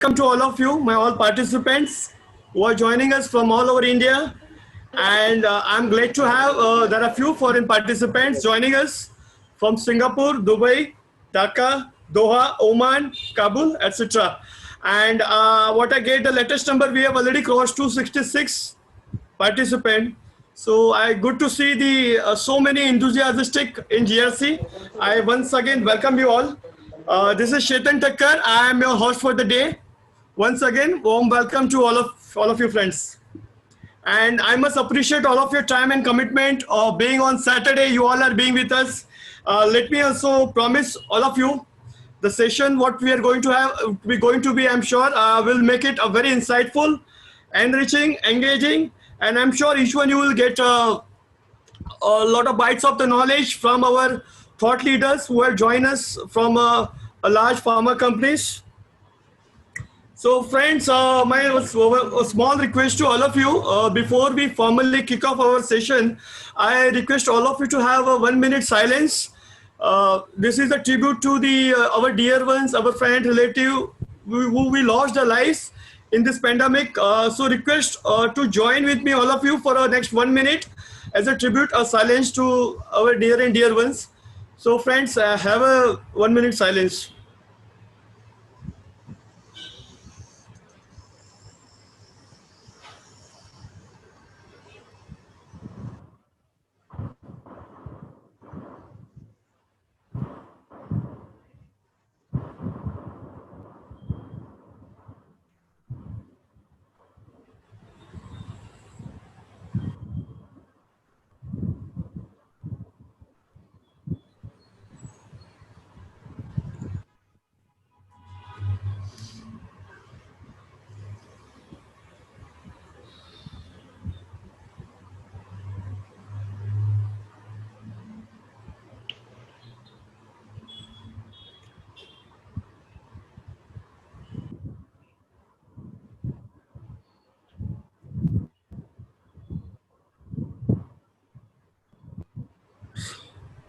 welcome to all of you, my all participants who are joining us from all over India. And I'm glad to have, there are few foreign participants joining us from Singapore, Dubai, Dhaka, Doha, Oman, Kabul, etc. And what I get the latest number, we have already crossed 266 participant. So I good to see the so many enthusiastic in GRC. I once again welcome you all. This is Chetan Thakkar. I am your host for the day. Once again, warm welcome to all of you friends. And I must appreciate all of your time and commitment of being on Saturday. You all are being with us. Let me also promise all of you the session what we are going to have, we're going to be, I'm sure, will make it a very insightful, enriching, engaging, and I'm sure each one you will get a lot of bites of the knowledge from our thought leaders who have joined us from a large pharma companies. So friends, a small request to all of you, before we formally kick off our session, I request all of you to have a 1 minute silence. This is a tribute to the our dear ones, our friend, relative, who we lost their lives in this pandemic. So request to join with me, all of you, for our next 1 minute as a tribute, a silence to our dear and dear ones. So friends, have a 1 minute silence.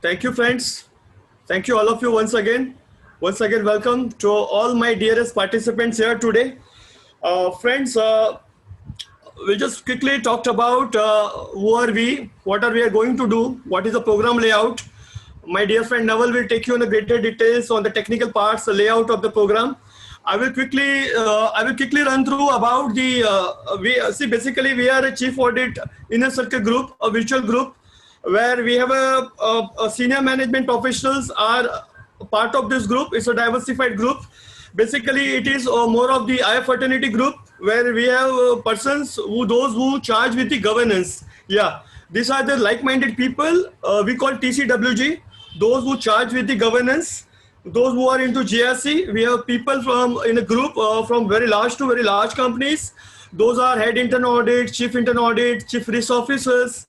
Thank you, friends. Thank you, all of you, once again. Once again, welcome to all my dearest participants here today. Friends, we just quickly talked about who are we, what are we are going to do, what is the program layout. My dear friend Naval will take you in the greater details on the technical parts, the layout of the program. I will quickly run through about the. We see basically we are a chief audit inner circle group, a virtual group, where we have a senior management professionals are part of this group. It's a diversified group. Basically, it is more of the IF fraternity group where we have persons who those who charge with the governance. Yeah, these are the like-minded people. We call TCWG. Those who charge with the governance. Those who are into GRC. We have people from in a group from very large to very large companies. Those are head internal audit, chief internal audit, chief risk officers,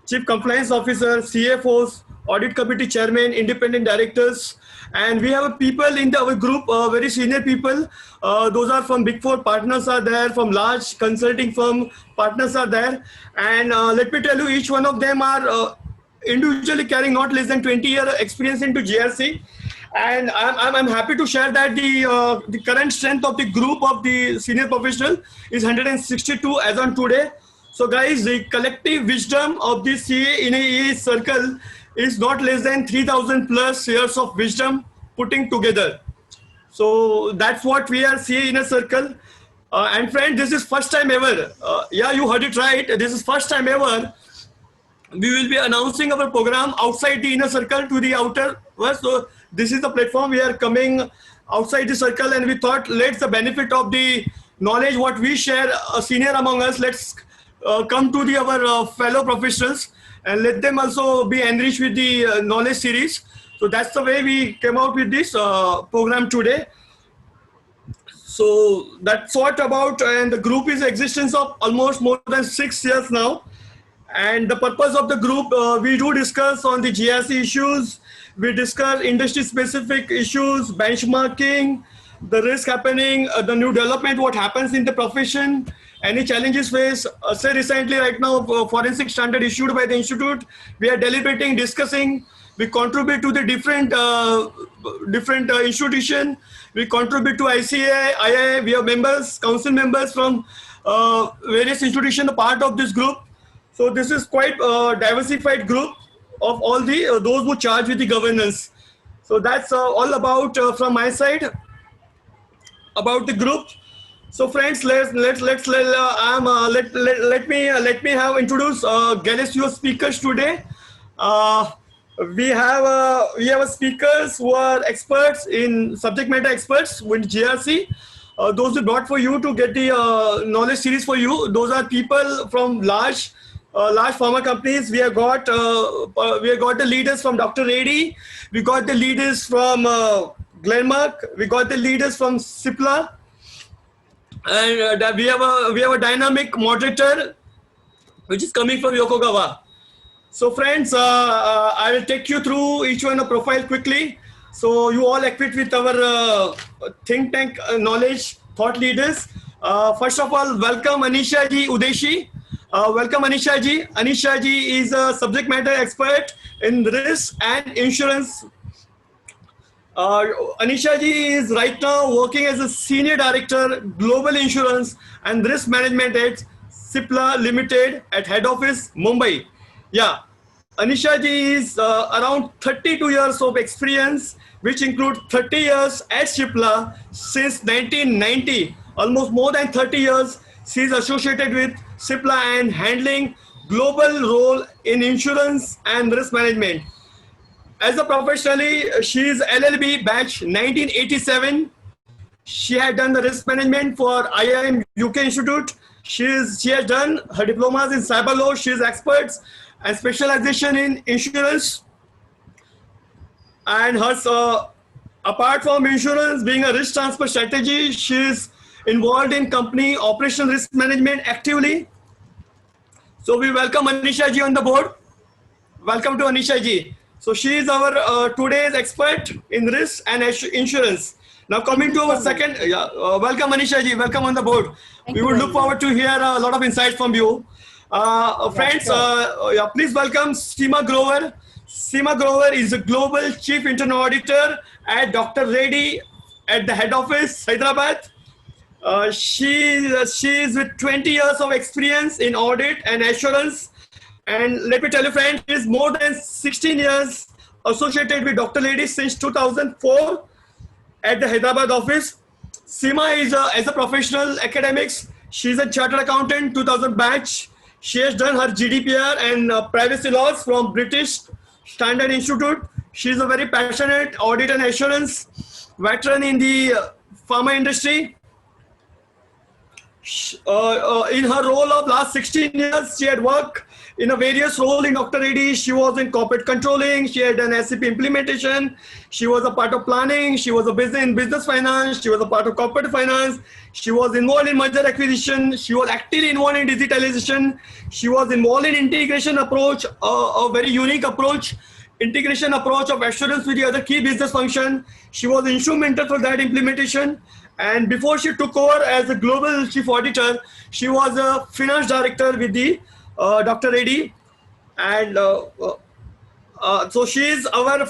chief compliance officer, CFOs, audit committee chairman, independent directors, and we have people in our group, very senior people. Those are from Big Four partners are there, from large consulting firm partners are there, and let me tell you, each one of them are individually carrying not less than 20-year experience into GRC. And I'm happy to share that the current strength of the group of the senior professional is 162 as on today. So guys, the collective wisdom of this CA in a circle is not less than 3,000 plus years of wisdom putting together. So that's what we are CA in a circle. And friend, this is first time ever. Yeah, you heard it right. This is first time ever. We will be announcing our program outside the inner circle to the outer. So this is the platform we are coming outside the circle, and we thought let's the benefit of the knowledge what we share, senior among us, let's come to the our fellow professionals and let them also be enriched with the knowledge series. So that's the way we came out with this program today. So that's what about, and the group is existence of almost more than 6 years now. And the purpose of the group, we do discuss on the GRC issues, we discuss industry specific issues, benchmarking, the risk happening, the new development, what happens in the profession, any challenges faced. Say recently right now, forensic standard issued by the institute, we are deliberating, discussing We contribute to the different institution. We contribute to ICAI, IIA. We have members, council members from various institutions, a part of this group. So this is quite a diversified group of all the those who charge with the governance. So that's all about from my side about the group. So friends, let me have introduce guest your speakers today. Uh, we have a speakers who are experts in subject matter experts with GRC. Those we brought for you to get the knowledge series for you. Those are people from large pharma companies. We have got the leaders from Dr. Reddy. We got the leaders from Glenmark. We got the leaders from Cipla, and we have a dynamic moderator which is coming from Yokogawa. So friends, I will take you through each one a profile quickly. So you all equipped with our think tank knowledge thought leaders. First of all, welcome Anisha ji Udeshi. Welcome Anisha ji. Anisha ji is a subject matter expert in risk and insurance. Anisha ji is right now working as a senior director, global insurance and risk management at Cipla Limited at head office Mumbai. Yeah, Anisha ji is around 32 years of experience, which include 30 years at Cipla since 1990. Almost more than 30 years, she is associated with Cipla and handling global role in insurance and risk management. As a professionally, she is LLB batch 1987. She had done the risk management for IIM UK Institute. She has done her diplomas in cyber law. She is experts and specialization in insurance. And her apart from insurance, being a risk transfer strategy, she is involved in company operational risk management actively. So we welcome Anisha ji on the board. Welcome to Anisha ji. So she is our today's expert in risk and insurance. Now coming to our second, welcome Anisha ji, welcome on the board. We would look forward to hear a lot of insights from you. Friends, please welcome Seema Grover. Seema Grover is a global chief internal auditor at Dr. Reddy at the head office, Hyderabad. She is with 20 years of experience in audit and assurance. And let me tell you, friends, she is more than 16 years associated with Dr. Reddy since 2004 at the Hyderabad office. Seema is as a professional academics. She is a chartered accountant, 2000 batch. She has done her GDPR and privacy laws from British Standard Institute. She is a very passionate audit and assurance veteran in the pharma industry. In her role of last 16 years, she had worked in a various role in Dr. Reddy. She was in corporate controlling. She had done SAP implementation. She was a part of planning. She was a business finance. She was a part of corporate finance. She was involved in merger acquisition. She was actively involved in digitalization. She was involved in integration approach, a very unique approach, integration approach of assurance with the other key business function. She was instrumental for that implementation. And before she took over as a global chief auditor, she was a finance director with the Dr. Reddy. And so she is our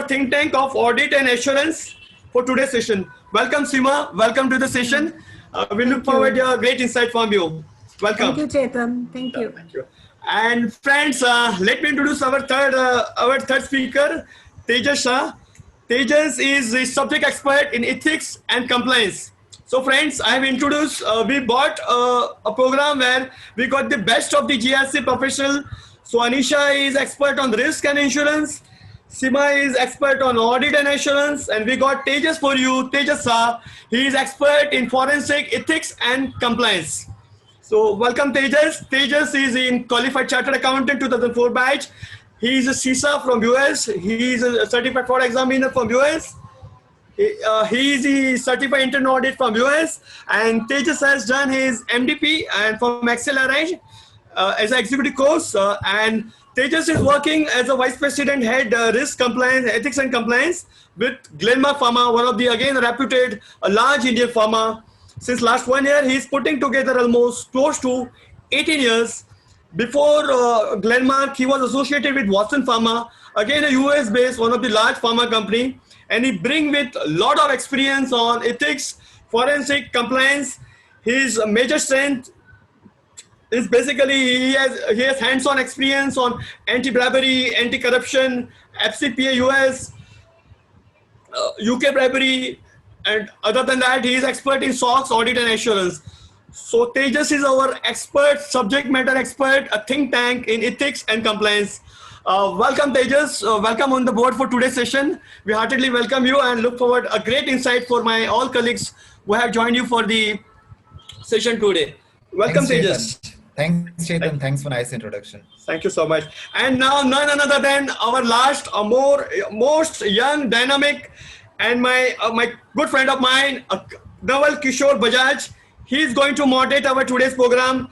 think tank of audit and assurance for today's session. Welcome, Seema. Welcome to the session. We look forward to a great insight from you. Welcome. Thank you, Chetan. Thank you. Thank you. And friends, let me introduce our third speaker, Tejas Shah. Tejas is a subject expert in ethics and compliance. So friends, I have introduced, we bought a program where we got the best of the GRC professional. So Anisha is expert on risk and insurance. Seema is expert on audit and assurance. And we got Tejas for you, Tejas Shah. He is expert in forensic ethics and compliance. So welcome Tejas. Tejas is in qualified chartered accountant 2004 batch. He is a CISA from US. He is a certified fraud examiner from US. He is the certified internal audit from US. And Tejas has done his MDP and from Accelerate as an executive course. And Tejas is working as a vice president head risk compliance, ethics and compliance with Glenmark Pharma, one of the again reputed large Indian pharma. Since last 1 year, he is putting together almost close to 18 years. Before Glenmark, he was associated with Watson Pharma, again a US based, one of the large pharma company, and he bring with a lot of experience on ethics, forensic compliance. His major strength is basically he has hands-on experience on anti-bribery, anti-corruption, FCPA US, UK bribery, and other than that, he is expert in SOX, audit, and assurance. So Tejas is our expert, subject matter expert, a think tank in ethics and compliance. Welcome, Tejas. Welcome on the board for today's session. We heartily welcome you and look forward a great insight for my all colleagues who have joined you for the session today. Welcome, Thanks, Tejas. Chetan. Thanks, Chetan. Thanks for nice introduction. Thank you so much. And now, none other than our last, most young, dynamic, and my good friend of mine, Naval Kishore Bajaj. He is going to moderate our today's program.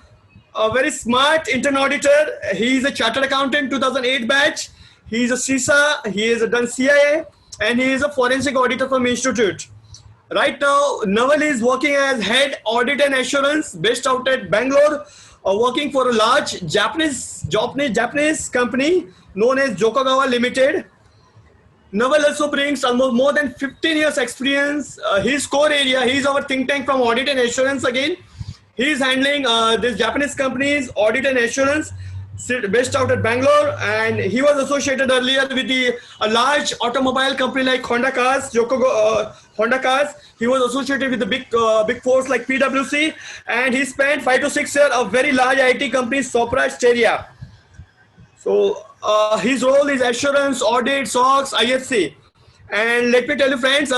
A very smart intern auditor. He is a chartered accountant, 2008 batch. He is a CISA. He has done CIA, and he is a forensic auditor from Institute. Right now, Naval is working as head audit and assurance based out at Bangalore, working for a large Japanese company known as Yokogawa Limited. Naval also brings almost more than 15 years experience. His core area, he's our think tank from audit and assurance again. He's handling this Japanese company's audit and assurance based out at Bangalore, and he was associated earlier with a large automobile company like Honda Cars, Honda Cars. He was associated with the big fours like PwC, and he spent 5 to 6 years of very large IT company, Sopra Steria. So his role is assurance, audit, SOX, IFC. And let me tell you, friends,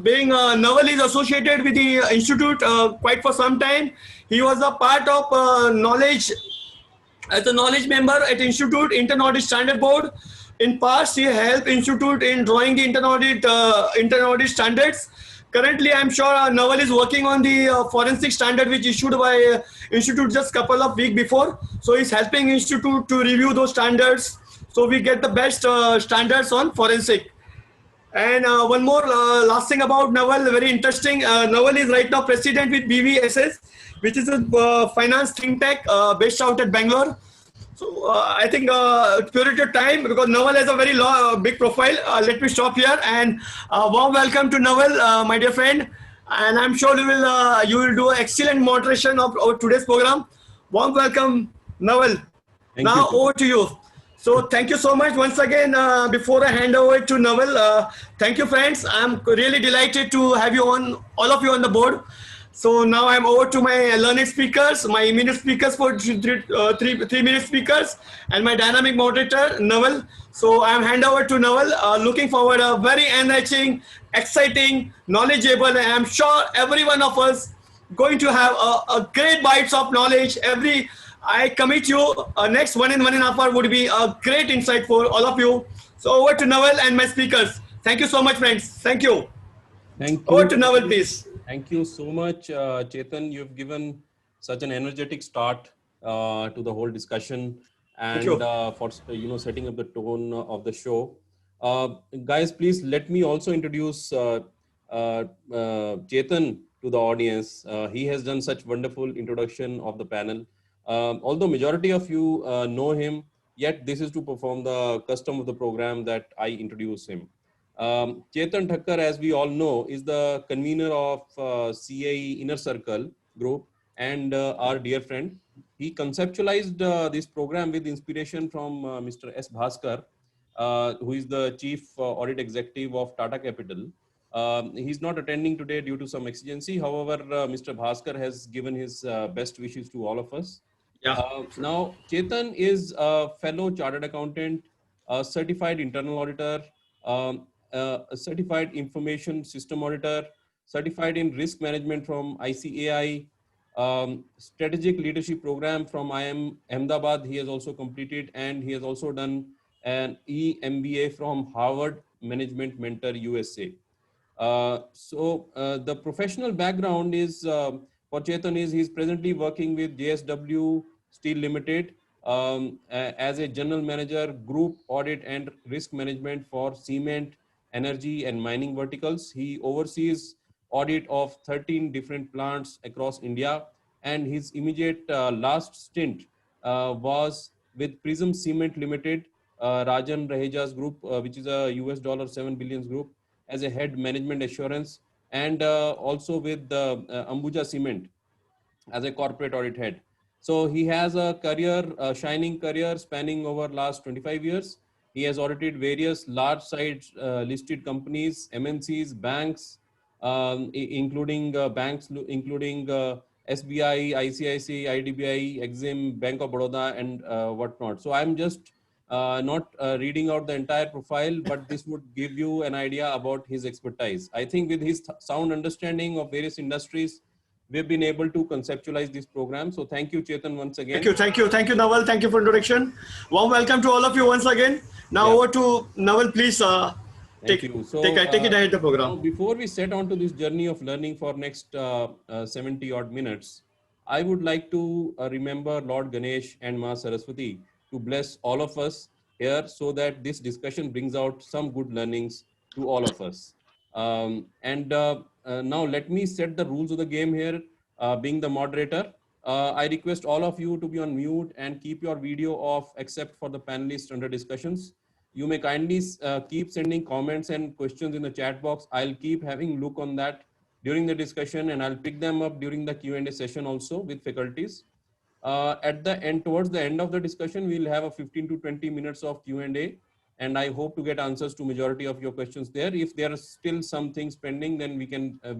being Naval is associated with the institute quite for some time. He was a part of knowledge as a knowledge member at Institute Intern Audit Standard Board. In past, he helped Institute in drawing the intern audit standards. Currently, I'm sure Naval is working on the forensic standard which issued by Institute just couple of weeks before. So he's helping Institute to review those standards. So we get the best standards on forensic. And one more last thing about Naval, very interesting. Naval is right now president with BVSS, which is a finance think tank based out at Bangalore. So I think purity of time, because Naval has a very big profile. Let me stop here and warm welcome to Naval, my dear friend. And I'm sure you will do an excellent moderation of today's program. Warm welcome, Naval. Now over to you. So thank you so much once again. Before I hand over to Naval, thank you, friends. I'm really delighted to have you on, all of you on the board. So now I'm over to my learned speakers, my immediate speakers for 3-minute speakers, and my dynamic moderator, Naval. So I'm hand over to Naval. Looking forward a very enriching, exciting, knowledgeable, and I'm sure every one of us going to have a great bites of knowledge. I commit you next 1.5 hours would be a great insight for all of you. So over to Naval and my speakers. Thank you so much, friends. Thank you. Thank you. Over to Naval, please. Thank you so much, Chetan. You've given such an energetic start to the whole discussion, and for setting up the tone of the show. Guys, please let me also introduce Chetan to the audience. He has done such wonderful introduction of the panel. Although majority of you know him, yet this is to perform the custom of the program that I introduce him. Chetan Thakkar, as we all know, is the convener of CAE Inner Circle group and our dear friend. He conceptualized this program with inspiration from Mr. S. Bhaskar, who is the Chief Audit Executive of Tata Capital. He's not attending today due to some exigency. However, Mr. Bhaskar has given his best wishes to all of us. Now, Chetan is a fellow chartered accountant, a certified internal auditor, a certified information system auditor, certified in risk management from ICAI, strategic leadership program from IIM Ahmedabad. He has also completed, and he has also done an EMBA from Harvard Management Mentor USA. The professional background is for Chetan is he's presently working with JSW Steel Limited as a general manager, group audit and risk management for cement, energy and mining verticals. He oversees audit of 13 different plants across India, and his immediate last stint was with Prism Cement Limited, Rajan Raheja's group, which is a US $7 billion group, as a head management assurance, and also with Ambuja Cement as a corporate audit head. So he has a career, a shining career spanning over last 25 years. He has audited various large size listed companies, MNCs, banks, including banks, including SBI, ICICI, IDBI, Exim, Bank of Baroda, and whatnot. So I'm just not reading out the entire profile, but this would give you an idea about his expertise. I think with his sound understanding of various industries, we've been able to conceptualize this program. So thank you, Chetan, once again. Thank you, Naval. Thank you for introduction. Warm welcome to all of you once again. Now over to Naval, please. Thank you. So take it ahead the program. Now before we set on to this journey of learning for next 70 odd minutes, I would like to remember Lord Ganesh and Ma Saraswati to bless all of us here so that this discussion brings out some good learnings to all of us. Now let me set the rules of the game here, being the moderator. I request all of you to be on mute and keep your video off except for the panelists under discussions. You may kindly keep sending comments and questions in the chat box. I'll keep having look on that during the discussion, and I'll pick them up during the Q&A session also with faculties. At the end, towards the end of the discussion, we'll have a 15 to 20 minutes of Q&A, and I hope to get answers to majority of your questions there. If there are still some things pending, then we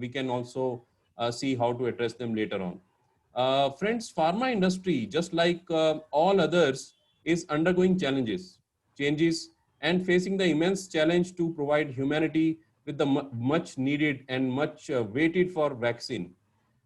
can also see how to address them later on. Friends, pharma industry, just like all others, is undergoing changes, and facing the immense challenge to provide humanity with the much needed and much waited for vaccine.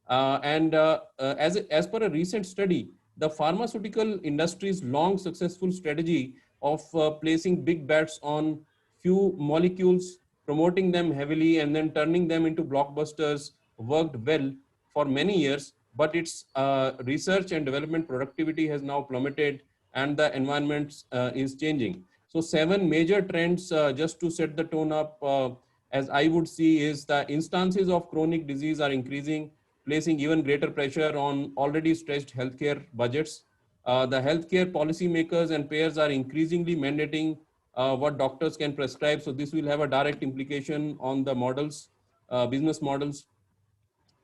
As per a recent study, the pharmaceutical industry's long successful strategy of placing big bets on few molecules, promoting them heavily, and then turning them into blockbusters worked well for many years, but its research and development productivity has now plummeted, and the environment is changing. So 7 major trends, just to set the tone up, as I would see, is the instances of chronic disease are increasing, placing even greater pressure on already stretched healthcare budgets. The healthcare policymakers and payers are increasingly mandating what doctors can prescribe. So this will have a direct implication on the models, business models.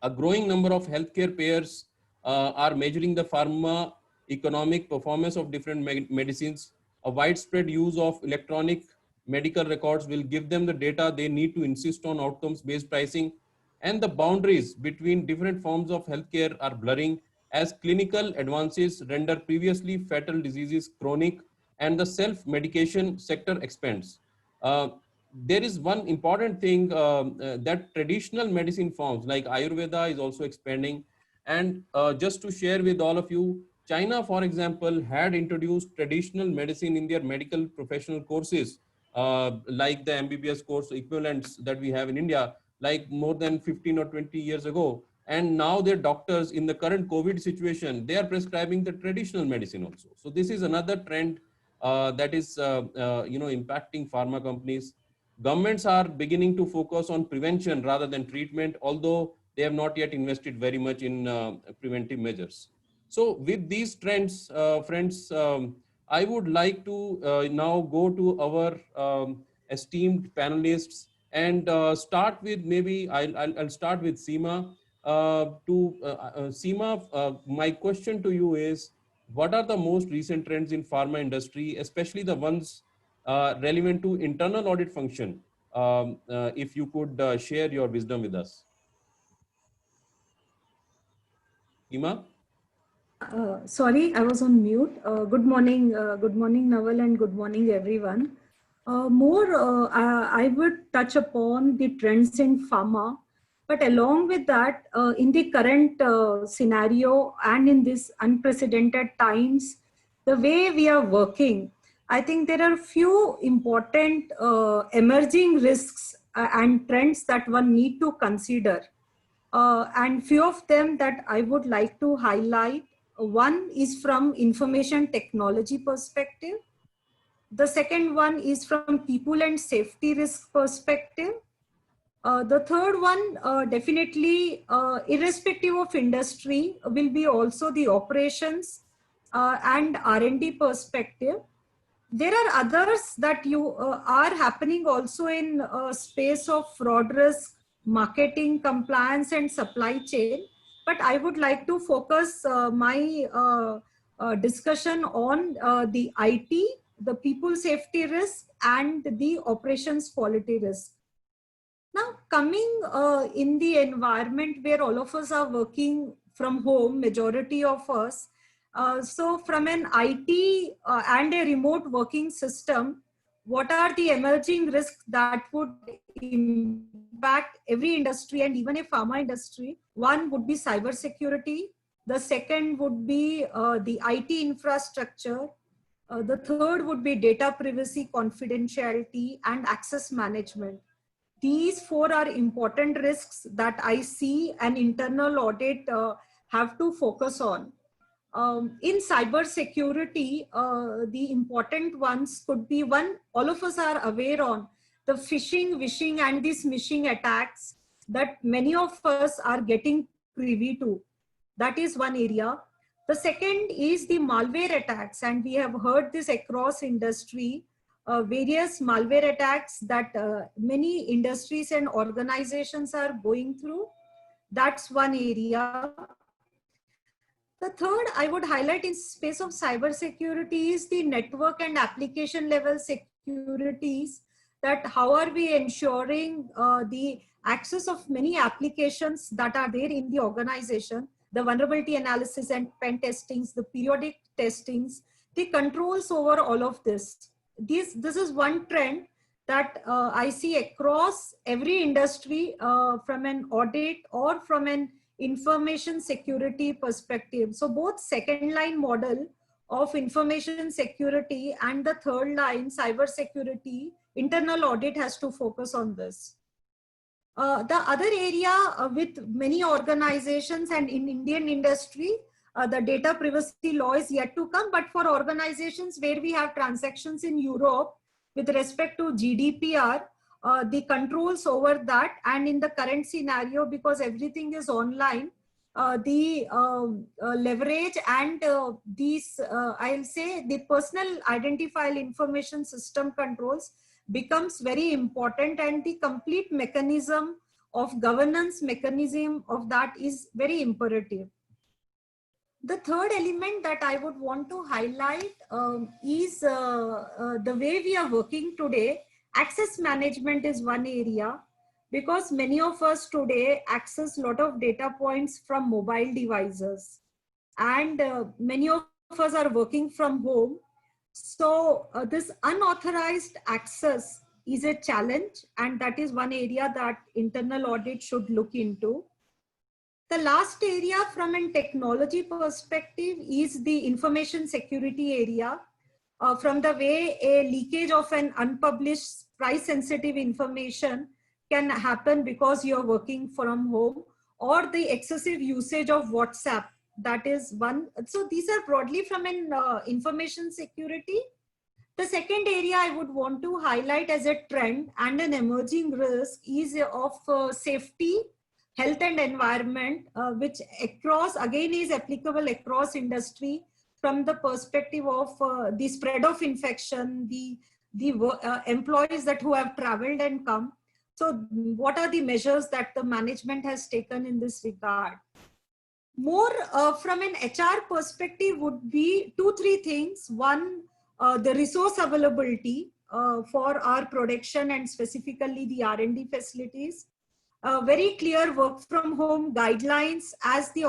A growing number of healthcare payers are measuring the pharma economic performance of different medicines. A widespread use of electronic medical records will give them the data they need to insist on outcomes-based pricing, and the boundaries between different forms of healthcare are blurring as clinical advances render previously fatal diseases chronic and the self-medication sector expands. There is one important thing that traditional medicine forms like Ayurveda is also expanding. And just to share with all of you, China, for example, had introduced traditional medicine in their medical professional courses, like the MBBS course equivalents that we have in India, like more than 15 or 20 years ago. And now their doctors in the current COVID situation, they are prescribing the traditional medicine also. So this is another trend that is, impacting pharma companies. Governments are beginning to focus on prevention rather than treatment, although they have not yet invested very much in preventive measures. So with these trends, friends, I would like to now go to our esteemed panelists and start with I'll start with Seema. Seema, my question to you is, what are the most recent trends in pharma industry, especially the ones relevant to internal audit function? If you could share your wisdom with us. Seema? Sorry, I was on mute. Good morning, Naval, and good morning, everyone. I would touch upon the trends in pharma, but along with that, in the current scenario and in this unprecedented times, the way we are working, I think there are few important emerging risks and trends that one need to consider. And few of them that I would like to highlight. One is from information technology perspective. The second one is from people and safety risk perspective. The third one, definitely, irrespective of industry, will be also the operations and R&D perspective. There are others that you are happening also in space of fraud risk, marketing, compliance, and supply chain. But I would like to focus my discussion on the IT, the people safety risk, and the operations quality risk. Now, coming in the environment where all of us are working from home, majority of us, so from an IT and a remote working system, what are the emerging risks that would impact every industry and even a pharma industry? One would be cybersecurity. The second would be the IT infrastructure. The third would be data privacy, confidentiality, and access management. These four are important risks that I see an internal audit have to focus on. In cyber security, the important ones could be one, all of us are aware on the phishing, wishing, and the smishing attacks that many of us are getting privy to. That is one area. The second is the malware attacks, and we have heard this across industry. Various malware attacks that many industries and organizations are going through. That's one area. The third I would highlight in space of cybersecurity is the network and application level securities, that how are we ensuring the access of many applications that are there in the organization, the vulnerability analysis and pen testings, the periodic testings, the controls over all of this. This is one trend that I see across every industry from an audit or from an information security perspective. So both second line model of information security and the third line cyber security, internal audit has to focus on this. The other area with many organizations and in Indian industry, the data privacy law is yet to come, but for organizations where we have transactions in Europe with respect to GDPR, the controls over that, and in the current scenario, because everything is online, the leverage and these, I'll say the personal identifiable information system controls becomes very important, and the complete mechanism of governance mechanism of that is very imperative. The third element that I would want to highlight is the way we are working today. Access management is one area, because many of us today access a lot of data points from mobile devices, and many of us are working from home. So this unauthorized access is a challenge, and that is one area that internal audit should look into. The last area from a technology perspective is the information security area. From the way a leakage of an unpublished price sensitive information can happen because you're working from home, or the excessive usage of WhatsApp, that is one. So these are broadly from an information security. The second area I would want to highlight as a trend and an emerging risk is of safety, health and environment, which across, again, is applicable across industry from the perspective of the spread of infection, the employees that who have traveled and come. So what are the measures that the management has taken in this regard? More from an HR perspective would be 2-3 things. One, the resource availability for our production and specifically the R&D facilities. Very clear work from home guidelines, as the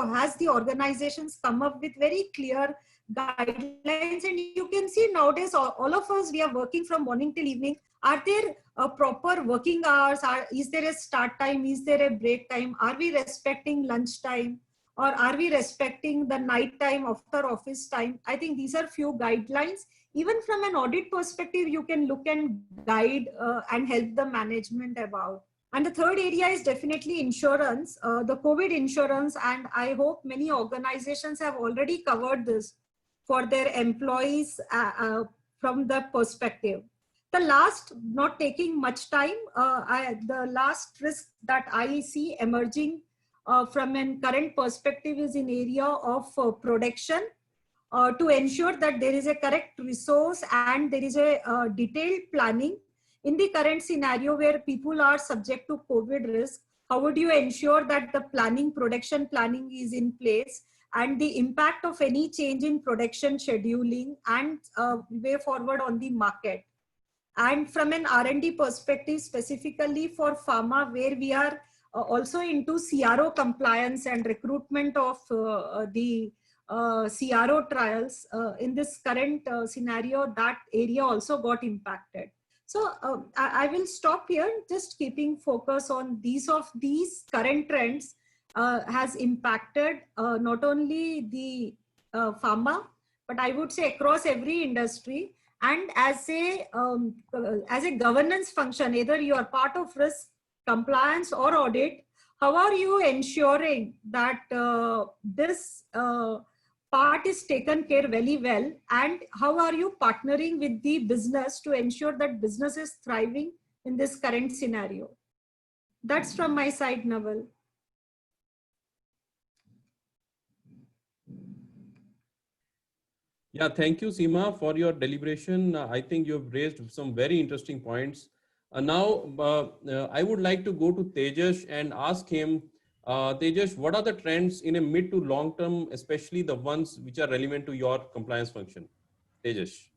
organizations come up with very clear guidelines, and you can see nowadays all of us, we are working from morning till evening. Are there proper working hours? Is there a start time? Is there a break time? Are we respecting lunch time? Or are we respecting the night time after office time? I think these are few guidelines. Even from an audit perspective, you can look and guide and help the management about. And the third area is definitely insurance, the COVID insurance, and I hope many organizations have already covered this for their employees from the perspective. The last, not taking much time, the last risk that I see emerging from a current perspective is in area of production. to ensure that there is a correct resource and there is a detailed planning in the current scenario where people are subject to COVID risk? How would you ensure that the planning, production planning is in place, and the impact of any change in production scheduling and way forward on the market? And from an R&D perspective, specifically for pharma, where we are also into CRO compliance and recruitment of the CRO trials, in this current scenario, that area also got impacted. So I will stop here, just keeping focus on these current trends has impacted not only the pharma, but I would say across every industry. And as a governance function, either you are part of risk compliance or audit, how are you ensuring that this part is taken care very well, and how are you partnering with the business to ensure that business is thriving in this current scenario? That's from my side, Naval. Yeah, thank you, Seema, for your deliberation. I think you've raised some very interesting points. I would like to go to Tejas and ask him, Tejas, what are the trends in a mid to long term, especially the ones which are relevant to your compliance function? Tejas.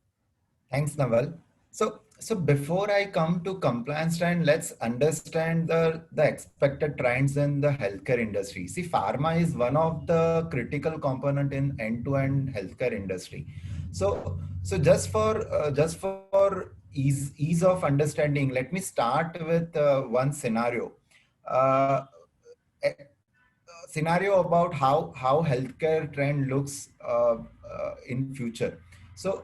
Thanks, Naval. So before I come to compliance trend, let's understand the expected trends in the healthcare industry. See, pharma is one of the critical component in end-to-end healthcare industry. So just for ease of understanding, let me start with one scenario. Scenario about how healthcare trend looks in future. So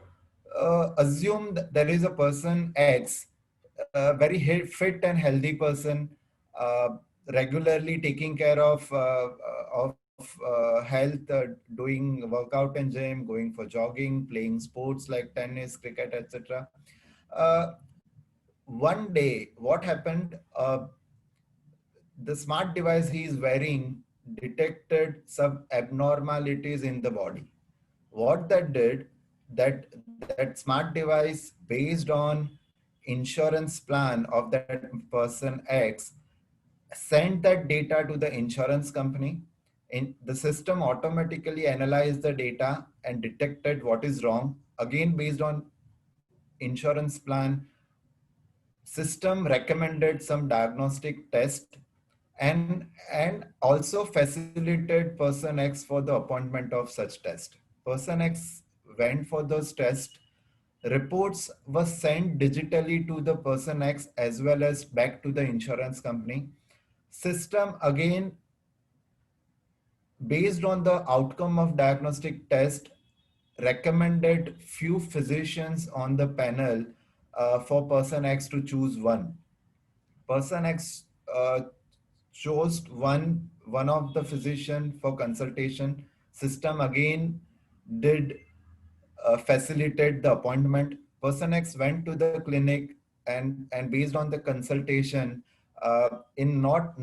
assume that there is a person X, a very fit and healthy person, regularly taking care of health, doing workout in gym, going for jogging, playing sports like tennis, cricket, etc. One day, what happened? The smart device he is wearing detected some abnormalities in the body. What that did, that smart device, based on insurance plan of that person X, sent that data to the insurance company. In the system automatically analyzed the data and detected what is wrong. Again, based on insurance plan, system recommended some diagnostic test and also facilitated person X for the appointment of such test. Person X went for those tests. Reports were sent digitally to the person X as well as back to the insurance company. System again, based on the outcome of diagnostic test, recommended few physicians on the panel for person X to choose one. Person X chose one of the physician for consultation. System again did facilitate the appointment. Person X went to the clinic and based on the consultation, in not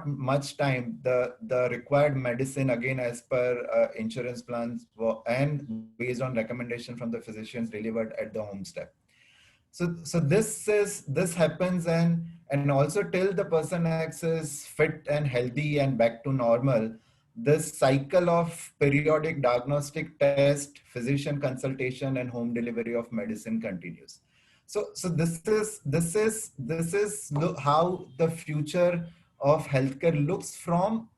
much time, the required medicine, again as per insurance plans and based on recommendation from the physicians, delivered at the home step. So this happens, and also till the person X is fit and healthy and back to normal, this cycle of periodic diagnostic test, physician consultation, and home delivery of medicine continues. So this is how the future of healthcare looks from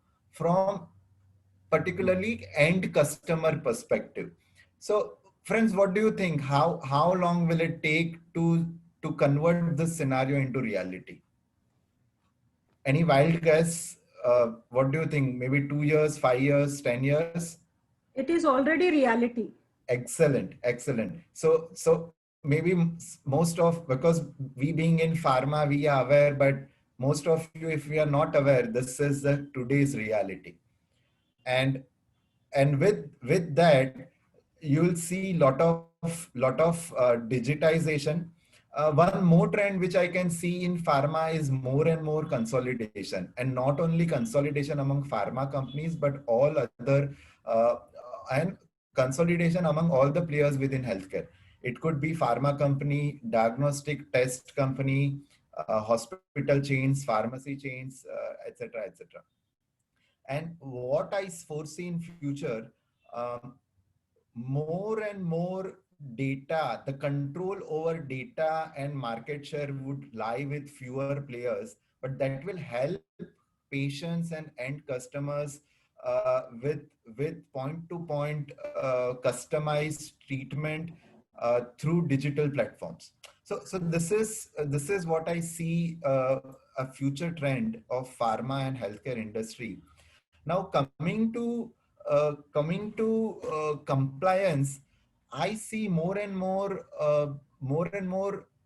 particularly end customer perspective. So friends, what do you think? How long will it take to convert this scenario into reality? Any wild guess? What do you think? Maybe 2 years, 5 years, 10 years? It is already reality. Excellent. So maybe most of, because we being in pharma, we are aware, but most of you, if we are not aware, this is the today's reality. And with that, you will see lot of digitization. One more trend which I can see in pharma is more and more consolidation, and not only consolidation among pharma companies, but all other and consolidation among all the players within healthcare. It could be pharma company, diagnostic test company, hospital chains, pharmacy chains, etc., etc. And what I foresee in future, more and more data, the control over data and market share would lie with fewer players, but that will help patients and end customers with point to point customized treatment through digital platforms. So this is what I see a future trend of pharma and healthcare industry. Now coming to compliance, I see more and more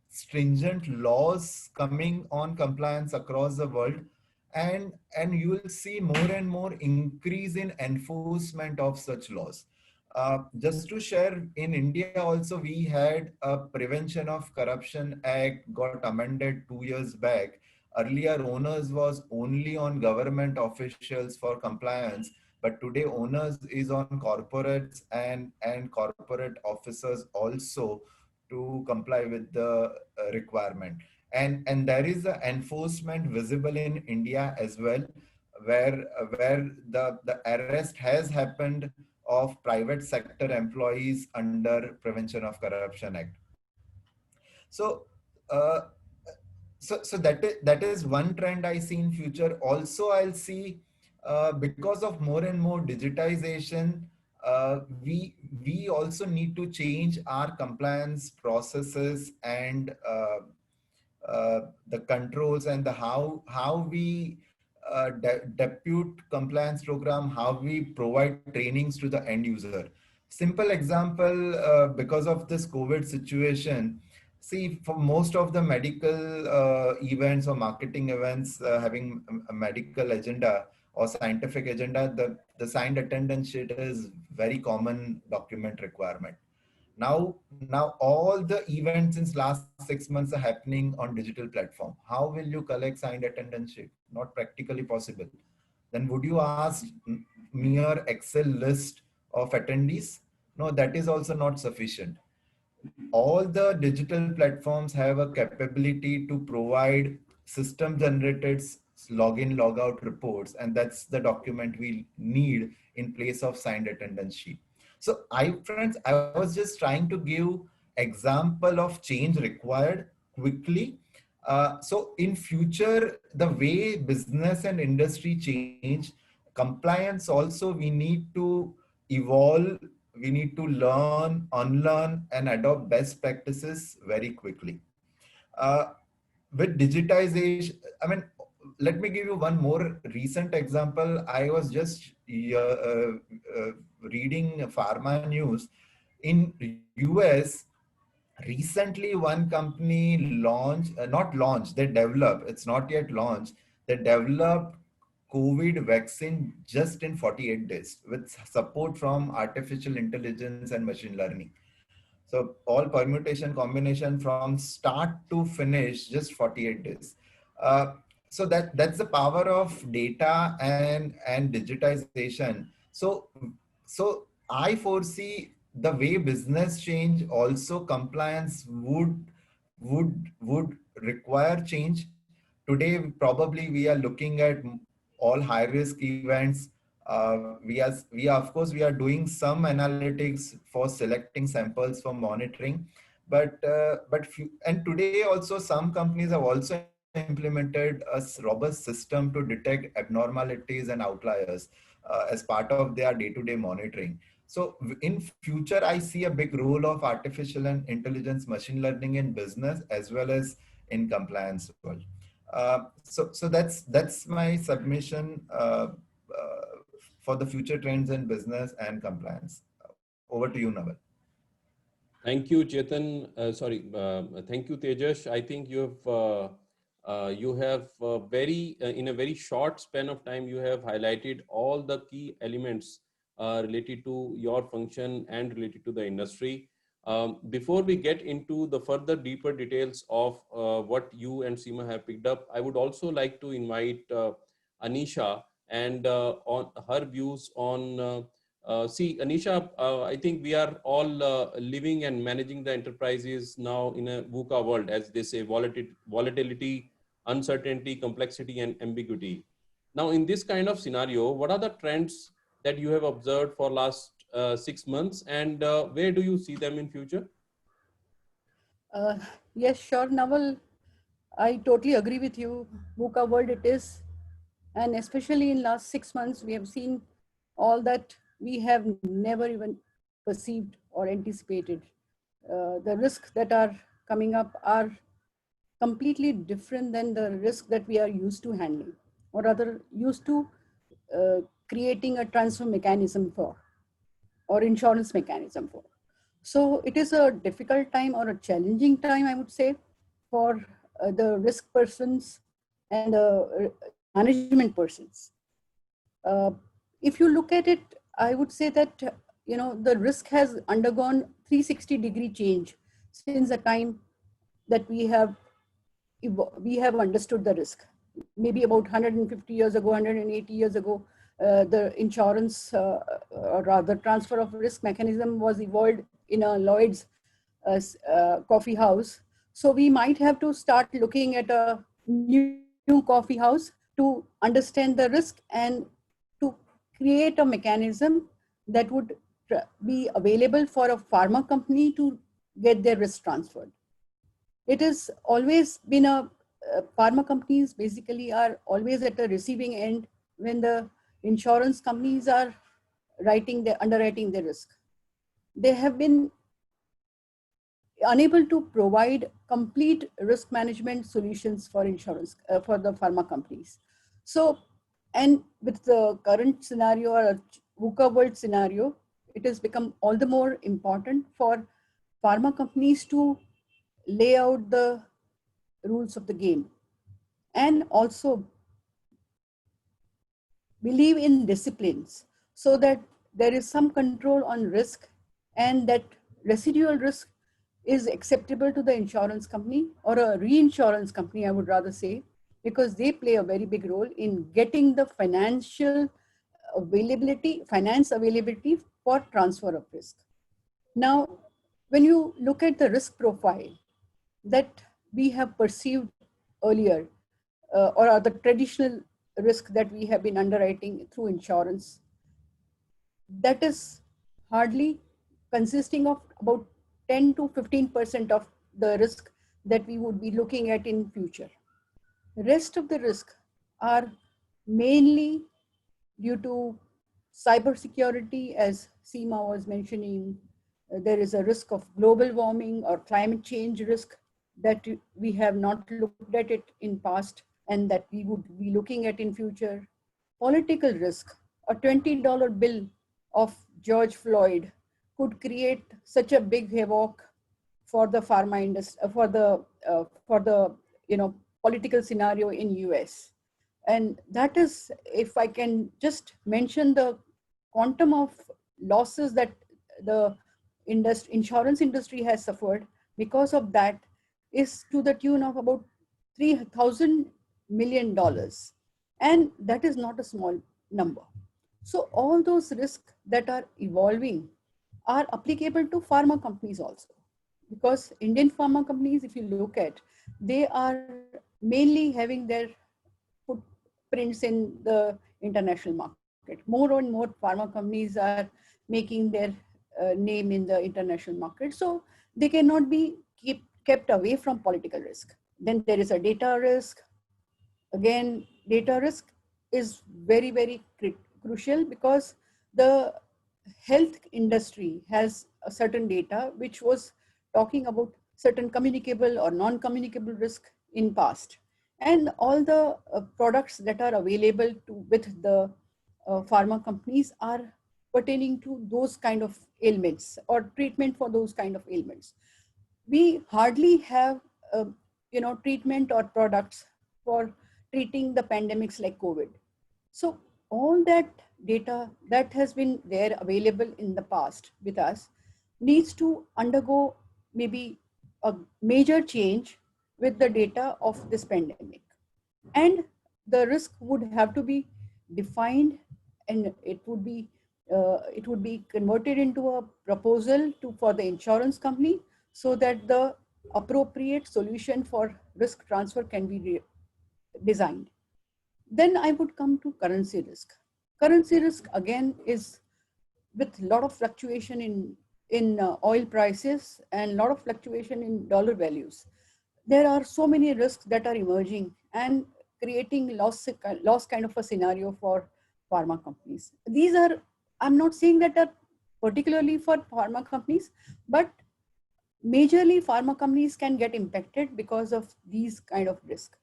stringent laws coming on compliance across the world, and you will see more and more increase in enforcement of such laws. Just to share, in India also we had a Prevention of Corruption Act got amended 2 years back. Earlier, onus was only on government officials for compliance, but today onus is on corporates and corporate officers also to comply with the requirement. And there is a enforcement visible in India as well, where the arrest has happened of private sector employees under Prevention of Corruption Act. So uh, that is one trend I see in future. Also, I'll see because of more and more digitization, we also need to change our compliance processes and the controls and the how we depute compliance program, how we provide trainings to the end user. Simple example, because of this COVID situation, see, for most of the medical events or marketing events having a medical agenda or scientific agenda, the signed attendance sheet is very common document requirement. Now all the events since last 6 months are happening on digital platform. How will you collect signed attendance sheet? Not practically possible. Then would you ask mere Excel list of attendees? No, that is also not sufficient. All the digital platforms have a capability to provide system generated login logout reports, and that's the document we need in place of signed attendance sheet. So friends, I was just trying to give example of change required quickly. So in future, the way business and industry change, compliance also we need to evolve. We need to learn, unlearn, and adopt best practices very quickly. Uh, with digitization, I mean, let me give you one more recent example. I was just reading pharma news in US. Recently, one company launched, not launched, they developed, it's not yet launched, they developed COVID vaccine just in 48 days with support from artificial intelligence and machine learning. So all permutation combination from start to finish, just 48 days. So that's the power of data and digitization. So I foresee the way business change, also compliance would require change. Today probably we are looking at all high risk events. We are, of course, we are doing some analytics for selecting samples for monitoring, and today also some companies have also implemented a robust system to detect abnormalities and outliers as part of their day-to-day monitoring. So in future, I see a big role of artificial and intelligence, machine learning in business as well as in compliance world. So that's my submission for the future trends in business and compliance. Over to you, Naval. Thank you, Chetan. Thank you, Tejas. I think you have in a very short span of time, you have highlighted all the key elements related to your function and related to the industry. Before we get into the further deeper details of what you and Seema have picked up, I would also like to invite Anisha and on her views on See, Anisha, I think we are all living and managing the enterprises now in a VUCA world, as they say, volatility, uncertainty, complexity, and ambiguity. Now, in this kind of scenario, what are the trends that you have observed for last 6 months, and where do you see them in future? Uh, yes, sure, Naval. I totally agree with you. VUCA world it is. And especially in last 6 months, we have seen all that we have never even perceived or anticipated. The risks that are coming up are completely different than the risk that we are used to handling, or rather used to uh, creating a transfer mechanism for, or insurance mechanism for. So it is a difficult time or a challenging time, I would say, for the risk persons and the management persons. Uh, if you look at it, I would say that the risk has undergone 360-degree change since the time that we have understood the risk. Maybe about 150 years ago, 180 years ago, the insurance or rather transfer of risk mechanism was evolved in a Lloyd's coffee house. So we might have to start looking at a new coffee house to understand the risk and to create a mechanism that would be available for a pharma company to get their risk transferred. It has always been pharma companies basically are always at the receiving end when the insurance companies are underwriting the risk. They have been unable to provide complete risk management solutions for insurance, for the pharma companies. So, and with the current scenario or VUCA world scenario, it has become all the more important for pharma companies to lay out the rules of the game and also believe in disciplines so that there is some control on risk and that residual risk is acceptable to the insurance company or a reinsurance company, I would rather say, because they play a very big role in getting the finance availability for transfer of risk. Now, when you look at the risk profile that we have perceived earlier, or are the traditional risk that we have been underwriting through insurance, that is hardly consisting of about 10 to 15% of the risk that we would be looking at in future. The rest of the risk are mainly due to cybersecurity, as Seema was mentioning. There is a risk of global warming or climate change risk that we have not looked at it in past and that we would be looking at in future. Political risk, a $20 bill of George Floyd could create such a big havoc for the pharma industry, for the political scenario in US. And that is, if I can just mention the quantum of losses that the insurance industry has suffered because of that is to the tune of about $3,000 million. And that is not a small number. So all those risks that are evolving are applicable to pharma companies also. Because Indian pharma companies, if you look at, they are mainly having their footprints in the international market. More and more pharma companies are making their name in the international market. So they cannot be kept away from political risk. Then there is a data risk. Again, data risk is very, very crucial because the health industry has a certain data which was talking about certain communicable or non-communicable risk in past. And all the products that are available with the pharma companies are pertaining to those kind of ailments or treatment for those kind of ailments. We hardly have, treatment or products for treating the pandemics like COVID. So all that data that has been there available in the past with us needs to undergo maybe a major change with the data of this pandemic. And the risk would have to be defined and it would be it would be converted into a proposal for the insurance company so that the appropriate solution for risk transfer can be designed. Then I would come to currency risk. Currency risk again is with a lot of fluctuation in oil prices and a lot of fluctuation in dollar values. There are so many risks that are emerging and creating loss kind of a scenario for pharma companies. These are, I'm not saying that are particularly for pharma companies, but majorly pharma companies can get impacted because of these kind of risk.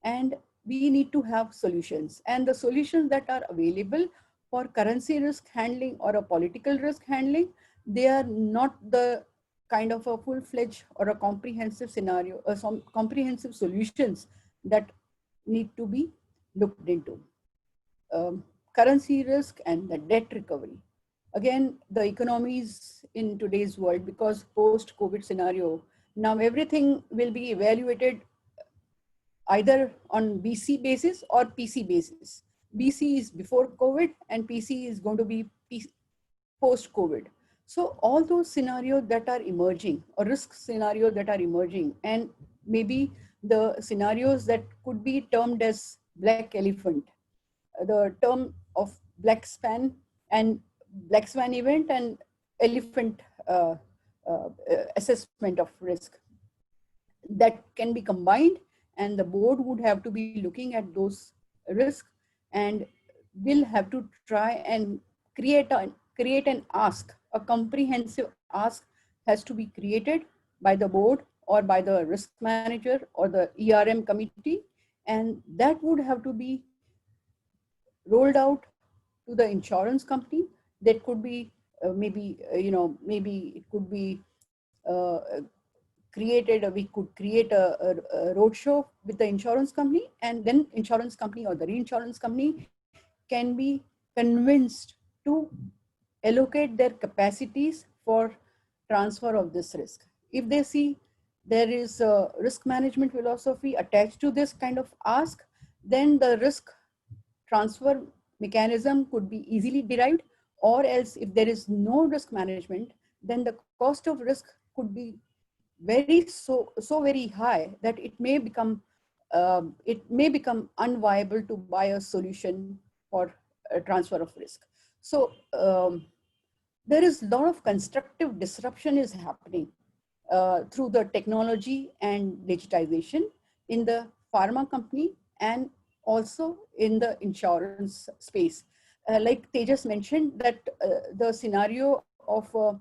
And we need to have solutions, and the solutions that are available for currency risk handling or a political risk handling, they are not the kind of a full-fledged or a comprehensive scenario or some comprehensive solutions that need to be looked into. Currency risk and the debt recovery. Again, the economies in today's world, because post-COVID scenario, now everything will be evaluated either on BC basis or PC basis. BC is before COVID and PC is going to be post-COVID. So all those scenarios that are emerging or risk scenarios that are emerging, and maybe the scenarios that could be termed as black elephant, the term of black swan event and elephant assessment of risk that can be combined, and the board would have to be looking at those risks and will have to try and create an ask. A comprehensive ask has to be created by the board or by the risk manager or the ERM committee, and that would have to be rolled out to the insurance company. That could be maybe it could be created. We could create a roadshow with the insurance company, and then insurance company or the reinsurance company can be convinced to allocate their capacities for transfer of this risk. If they see there is a risk management philosophy attached to this kind of ask, then the risk transfer mechanism could be easily derived, or else if there is no risk management, then the cost of risk could be so very high that it may become unviable to buy a solution for a transfer of risk. So there is a lot of constructive disruption is happening through the technology and digitization in the pharma company and also in the insurance space. Like Tejas mentioned, that the scenario of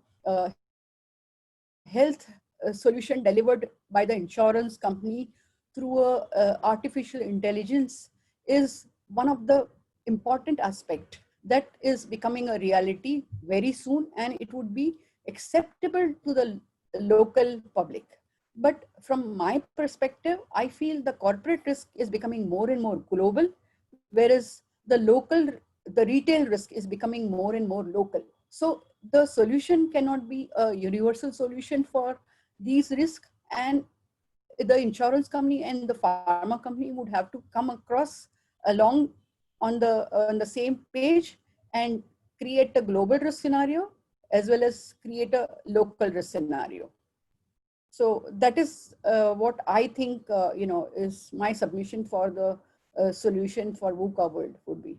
health solution delivered by the insurance company through artificial intelligence is one of the important aspect that is becoming a reality very soon, and it would be acceptable to the local public. But from my perspective, I feel the corporate risk is becoming more and more global, whereas the retail risk is becoming more and more local. So the solution cannot be a universal solution for these risks, and the insurance company and the pharma company would have to come across along on the same page and create a global risk scenario as well as create a local risk scenario. So that is what I think is my submission for the solution for VUCA world would be.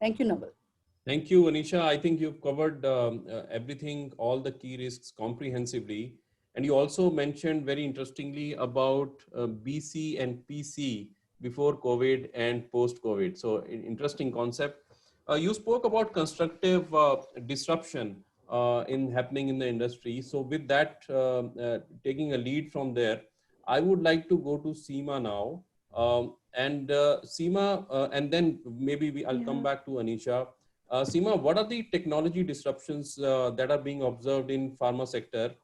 Thank you, Naval. Thank you, Anisha. I think you've covered everything, all the key risks comprehensively. And you also mentioned very interestingly about BC and PC before COVID and post-COVID. So interesting concept. You spoke about constructive disruption happening in the industry. So with that, taking a lead from there, I would like to go to Seema now. Seema, and then maybe I'll come back to Anisha. Seema, what are the technology disruptions that are being observed in pharma sector?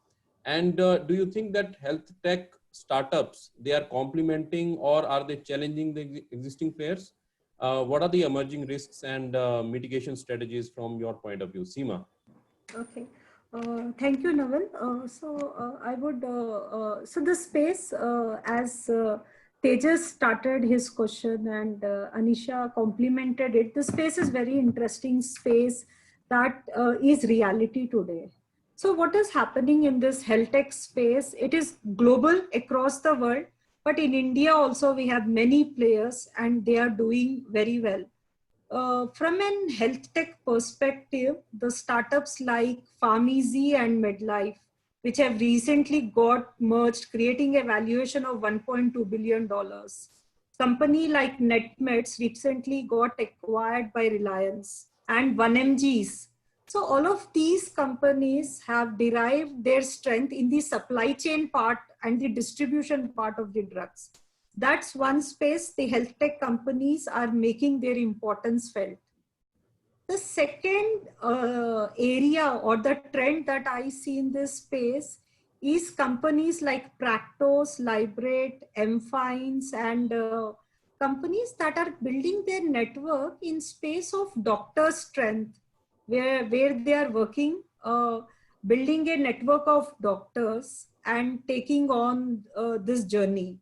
And do you think that health tech startups, they are complementing or are they challenging the existing players? What are the emerging risks and mitigation strategies from your point of view? Seema. Okay. Thank you, Naval. I would, so the space, as Tejas started his question and Anisha complemented it, the space is very interesting space that is reality today. So what is happening in this health tech space? It is global across the world, but in India also we have many players and they are doing very well. From an health tech perspective, the startups like PharmEasy and MedLife, which have recently got merged, creating a valuation of $1.2 billion. Company like NetMeds recently got acquired by Reliance and 1mgs. So all of these companies have derived their strength in the supply chain part and the distribution part of the drugs. That's one space the health tech companies are making their importance felt. The second area or the trend that I see in this space is companies like Practos, Librate, Mfines, and companies that are building their network in space of doctor strength, where they are working, building a network of doctors and taking on this journey.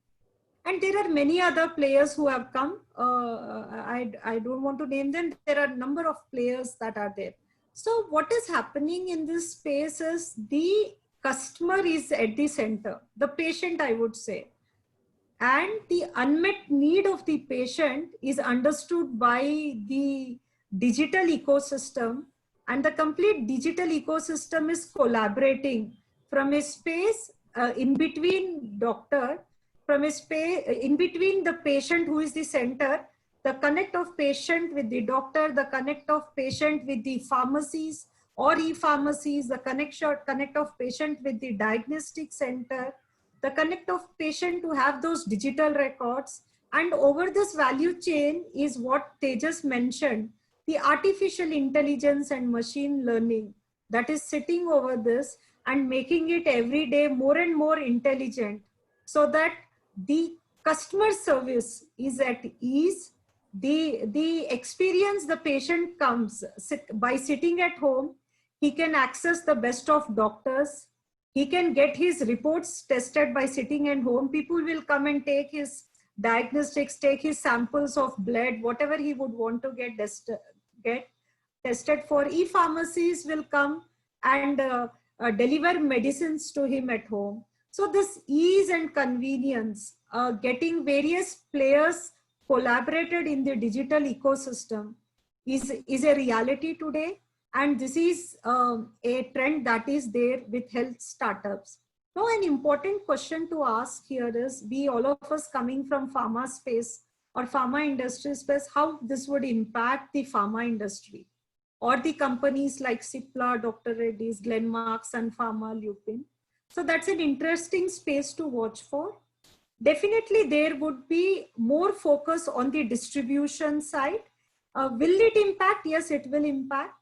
And there are many other players who have come. I don't want to name them. There are a number of players that are there. So what is happening in this space is the customer is at the center, the patient, I would say. And the unmet need of the patient is understood by the digital ecosystem, and the complete digital ecosystem is collaborating from a space in between doctor, from a space in between the patient who is the center, the connect of patient with the doctor, the connect of patient with the pharmacies or e-pharmacies, the connect of patient with the diagnostic center, the connect of patient to have those digital records. And over this value chain is what Tejas mentioned, the artificial intelligence and machine learning that is sitting over this and making it every day more and more intelligent, so that the customer service is at ease. The experience the patient comes by sitting at home, he can access the best of doctors. He can get his reports tested by sitting at home. People will come and take his diagnostics, take his samples of blood, whatever he would want to get tested for. E-pharmacies will come and deliver medicines to him at home. So this ease and convenience, getting various players collaborated in the digital ecosystem is a reality today. And this is a trend that is there with health startups. Now, an important question to ask here is, we all of us coming from pharma space or pharma industry space, how this would impact the pharma industry or the companies like Cipla, Dr. Reddy's, Glenmark, Sun Pharma, Lupin. So that's an interesting space to watch for. Definitely there would be more focus on the distribution side. Will it impact? Yes, it will impact.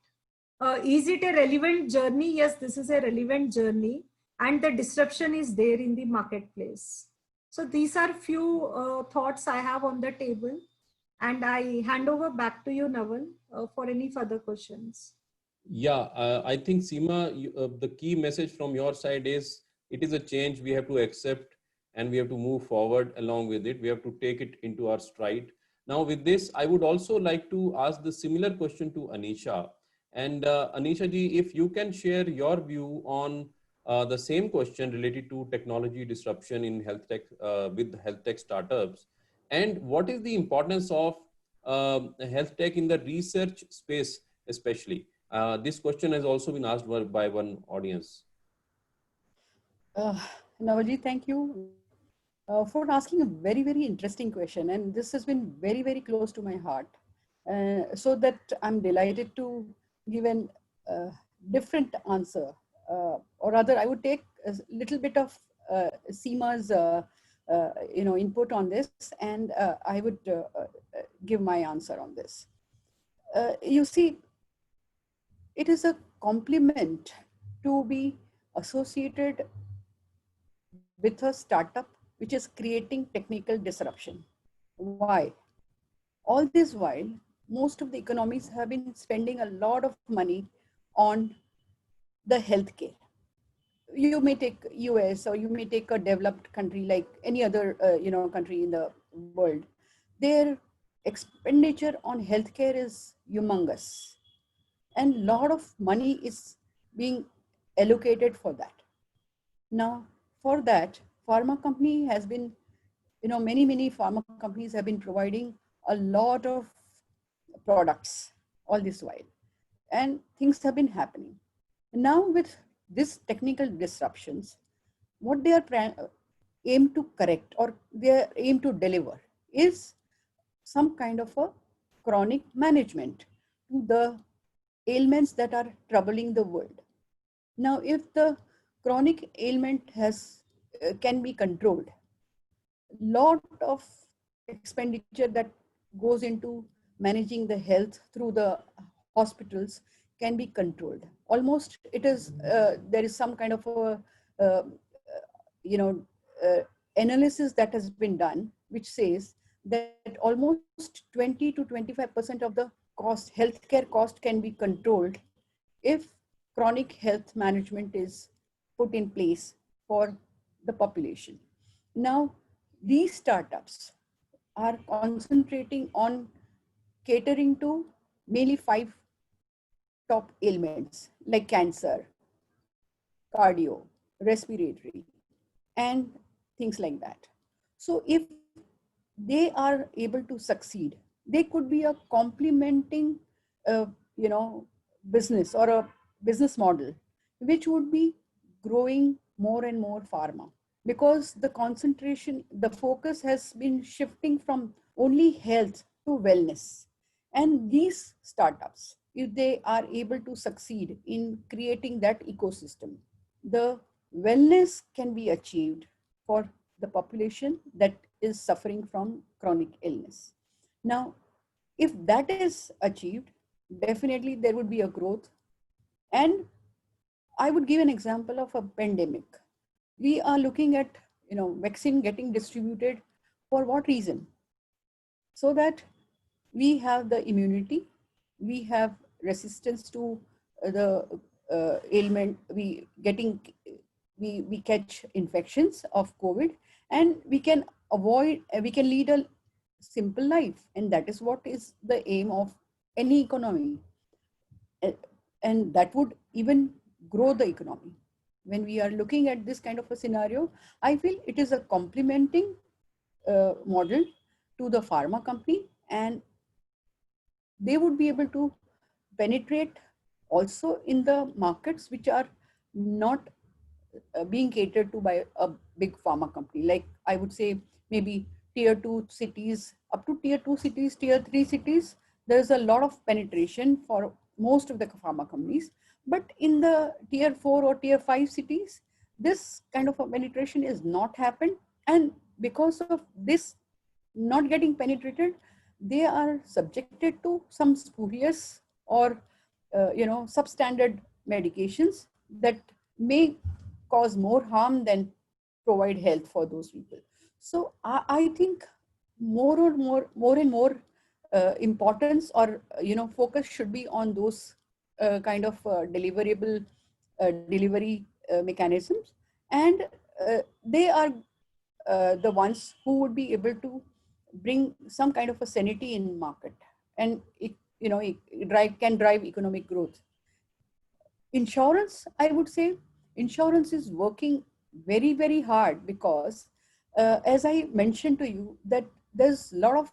Is it a relevant journey? Yes, this is a relevant journey, and the disruption is there in the marketplace. So these are few thoughts I have on the table, and I hand over back to you, Naval, for any further questions. Yeah, I think Seema, the key message from your side is it is a change we have to accept and we have to move forward along with it. We have to take it into our stride. Now with this, I would also like to ask the similar question to Anisha. And Anisha ji, if you can share your view on the same question related to technology disruption in health tech with health tech startups, and what is the importance of health tech in the research space, especially? This question has also been asked by one audience. Navalji, thank you for asking a very, very interesting question. And this has been very, very close to my heart. So that I'm delighted to give a different answer. Or rather, I would take a little bit of Seema's input on this, and I would give my answer on this. You see, it is a compliment to be associated with a startup which is creating technical disruption. Why? All this while, most of the economies have been spending a lot of money on the healthcare. You may take US, or you may take a developed country like any other country in the world. Their expenditure on healthcare is humongous. and lot of money is being allocated for that. Now, for that, pharma company has been, many pharma companies have been providing a lot of products all this while, and things have been happening. Now, with this technical disruptions, what they are aim to correct, or they aim to deliver, is some kind of a chronic management to the ailments that are troubling the world. Now, if the chronic ailment can be controlled, lot of expenditure that goes into managing the health through the hospitals can be controlled. Almost it is there is some kind of a uh, you know uh, analysis that has been done, which says that almost 20 to 25% of the healthcare cost can be controlled if chronic health management is put in place for the population. Now, these startups are concentrating on catering to mainly 5 top ailments like cancer, cardio, respiratory, and things like that. So if they are able to succeed, they could be a complementing, uh, you know, business or a business model, which would be growing more and more pharma, because the concentration, the focus has been shifting from only health to wellness. And these startups, if they are able to succeed in creating that ecosystem, the wellness can be achieved for the population that is suffering from chronic illness. Now, if that is achieved, definitely there would be a growth. And I would give an example of a pandemic. We are looking at, vaccine getting distributed for what reason? So that we have the immunity, we have resistance to the ailment, we catch infections of COVID, and we can lead a simple life. And that is what is the aim of any economy. And that would even grow the economy. When we are looking at this kind of a scenario, I feel it is a complementing model to the pharma company, and they would be able to penetrate also in the markets which are not being catered to by a big pharma company. Like I would say maybe tier 2 cities, up to tier 2 cities, tier 3 cities, there's a lot of penetration for most of the pharma companies. But in the tier 4 or tier 5 cities, this kind of a penetration is not happened. And because of this not getting penetrated, they are subjected to some spurious or substandard medications that may cause more harm than provide health for those people. So I think more and more importance, or focus should be on those kind of delivery mechanisms, and they are the ones who would be able to bring some kind of a sanity in market, and can drive economic growth. Insurance, I would say, insurance is working very hard, because as I mentioned to you, that there's a lot of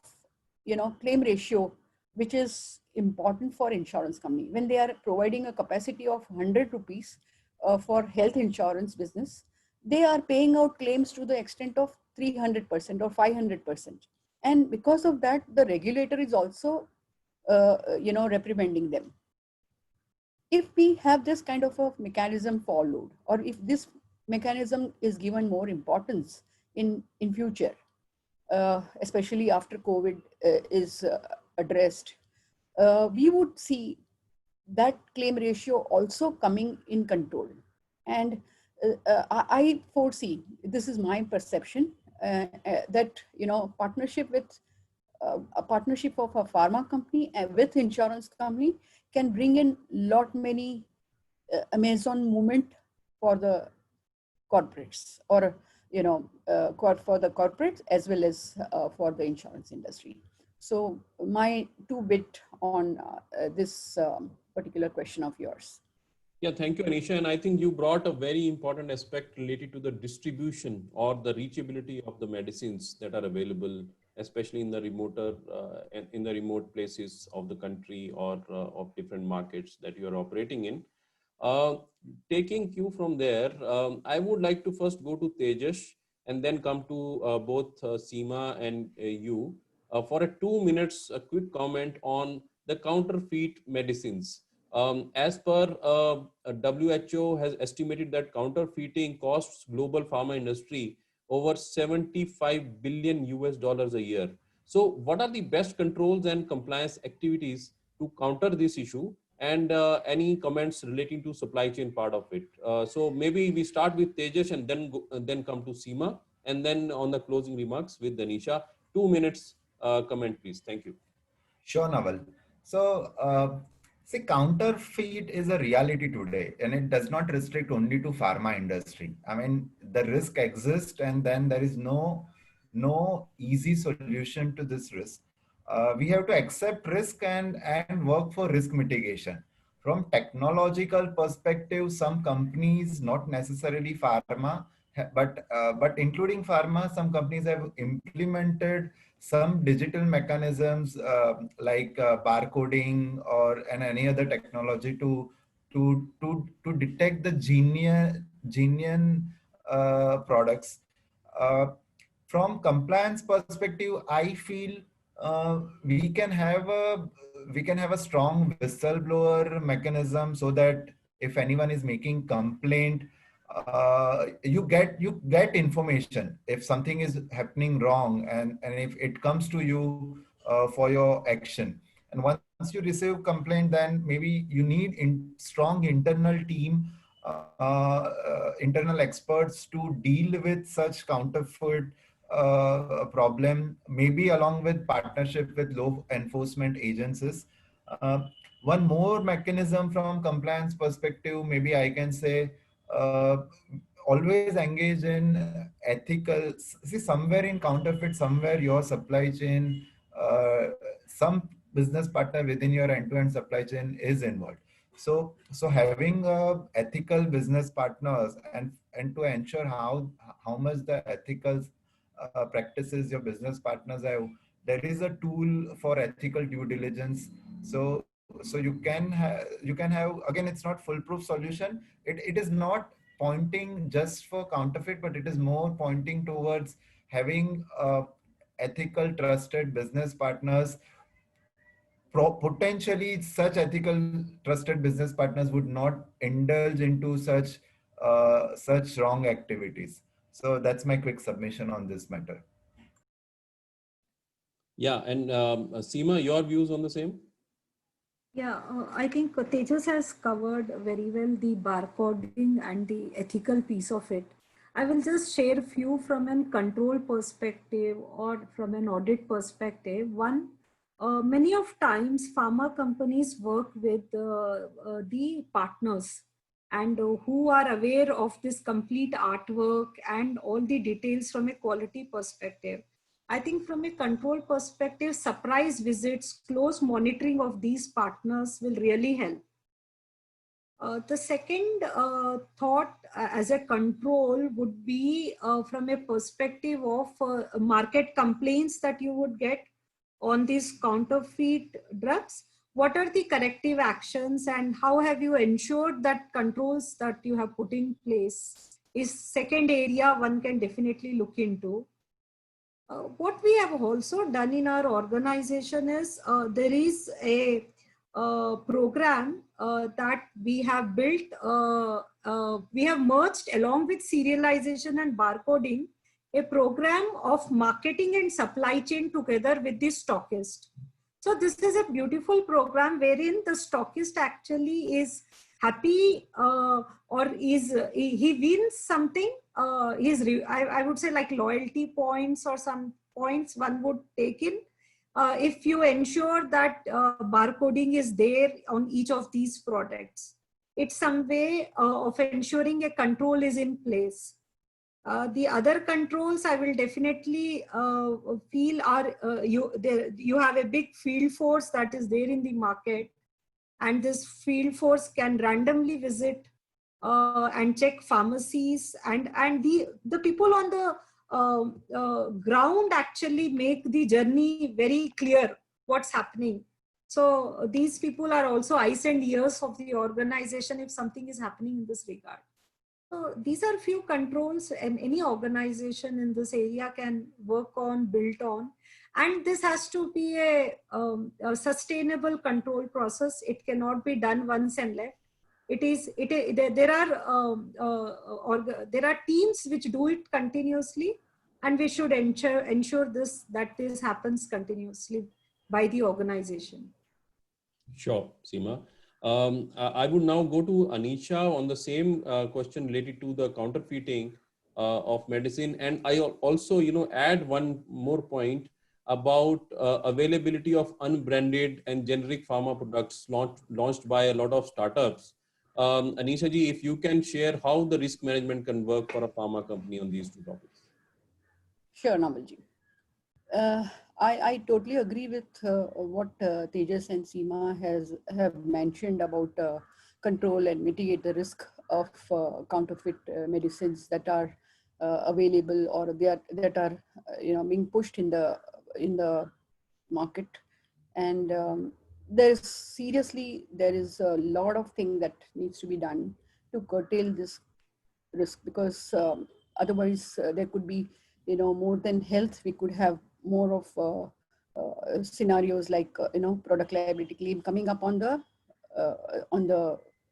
claim ratio, which is important for insurance company. When they are providing a capacity of 100 rupees for health insurance business, they are paying out claims to the extent of 300% or 500%. And because of that, the regulator is also reprimanding them. If we have this kind of a mechanism followed, or if this mechanism is given more importance in future, especially after COVID is addressed, we would see that claim ratio also coming in control. And I foresee, this is my perception, that partnership with a partnership of a pharma company with insurance company can bring in lot many Amazon movement for the corporates, or for the corporates as well as for the insurance industry. So my 2 bit on this particular question of yours. Yeah, thank you, Anisha. And I think you brought a very important aspect related to the distribution or the reachability of the medicines that are available, especially in the remote places of the country or of different markets that you are operating in. Uh, Taking cue from there, I would like to first go to Tejas and then come to both Seema and you for a 2 minutes, a quick comment on the counterfeit medicines. As per WHO has estimated that counterfeiting costs global pharma industry over 75 billion US dollars a year. So what are the best controls and compliance activities to counter this issue, and any comments relating to supply chain part of it? So maybe we start with Tejas and then come to Seema, and then on the closing remarks with Danisha. 2 minutes comment, please. Thank you. Sure, Naval. So, see, counterfeit is a reality today, and it does not restrict only to pharma industry. I mean, the risk exists, and then there is no easy solution to this risk. We have to accept risk and work for risk mitigation. From technological perspective, some companies, not necessarily pharma, but including pharma, some companies have implemented some digital mechanisms like barcoding or and any other technology to detect the genuine products. Uh, from compliance perspective, I feel we can have a strong whistleblower mechanism so that if anyone is making complaint, you get information if something is happening wrong, and if it comes to you for your action. And once you receive complaint, then maybe you need strong internal team, internal experts to deal with such counterfeit problem, maybe along with partnership with law enforcement agencies. uh, One more mechanism from compliance perspective, maybe I can say, uh, always engage in ethical. See, somewhere in counterfeit, somewhere your supply chain, some business partner within your end-to-end supply chain is involved. So having ethical business partners and to ensure how much the ethical practices your business partners have, there is a tool for ethical due diligence. So you can have, again, it's not foolproof solution. It is not pointing just for counterfeit, but it is more pointing towards having ethical, trusted business partners. Potentially, such ethical, trusted business partners would not indulge into such wrong activities. So that's my quick submission on this matter. Yeah, and Seema, your views on the same? Yeah, I think Tejas has covered very well the barcoding and the ethical piece of it. I will just share a few from an control perspective or from an audit perspective. One, many of times pharma companies work with the partners and who are aware of this complete artwork and all the details from a quality perspective. I think from a control perspective, surprise visits, close monitoring of these partners will really help. The second thought as a control would be from a perspective of market complaints that you would get on these counterfeit drugs. What are the corrective actions and how have you ensured that controls that you have put in place is second area one can definitely look into. What we have also done in our organization is there is a program that we have built. We have merged along with serialization and barcoding a program of marketing and supply chain together with the stockist. So this is a beautiful program wherein the stockist actually is happy or he wins something. I would say like loyalty points or some points one would take in if you ensure that barcoding is there on each of these products. It's some way of ensuring a control is in place. The other controls I will definitely feel are you have a big field force that is there in the market, and this field force can randomly visit and check pharmacies, and the people on the ground actually make the journey very clear what's happening. So these people are also eyes and ears of the organization if something is happening in this regard. So these are few controls and any organization in this area can work on, build on. And this has to be a sustainable control process. It cannot be done once and left. There are teams which do it continuously, and we should ensure that this happens continuously by the organization. Sure, Seema. I would now go to Anisha on the same question related to the counterfeiting of medicine. And I also, add one more point about availability of unbranded and generic pharma products launched by a lot of startups. Anisha ji, if you can share how the risk management can work for a pharma company on these two topics. Sure, Namalji. I totally agree with what Tejas and Seema have mentioned about control and mitigate the risk of counterfeit medicines that are available or that are being pushed in the market. And there is a lot of thing that needs to be done to curtail this risk, because otherwise there could be more than health. We could have more of scenarios like product liability claim coming up on the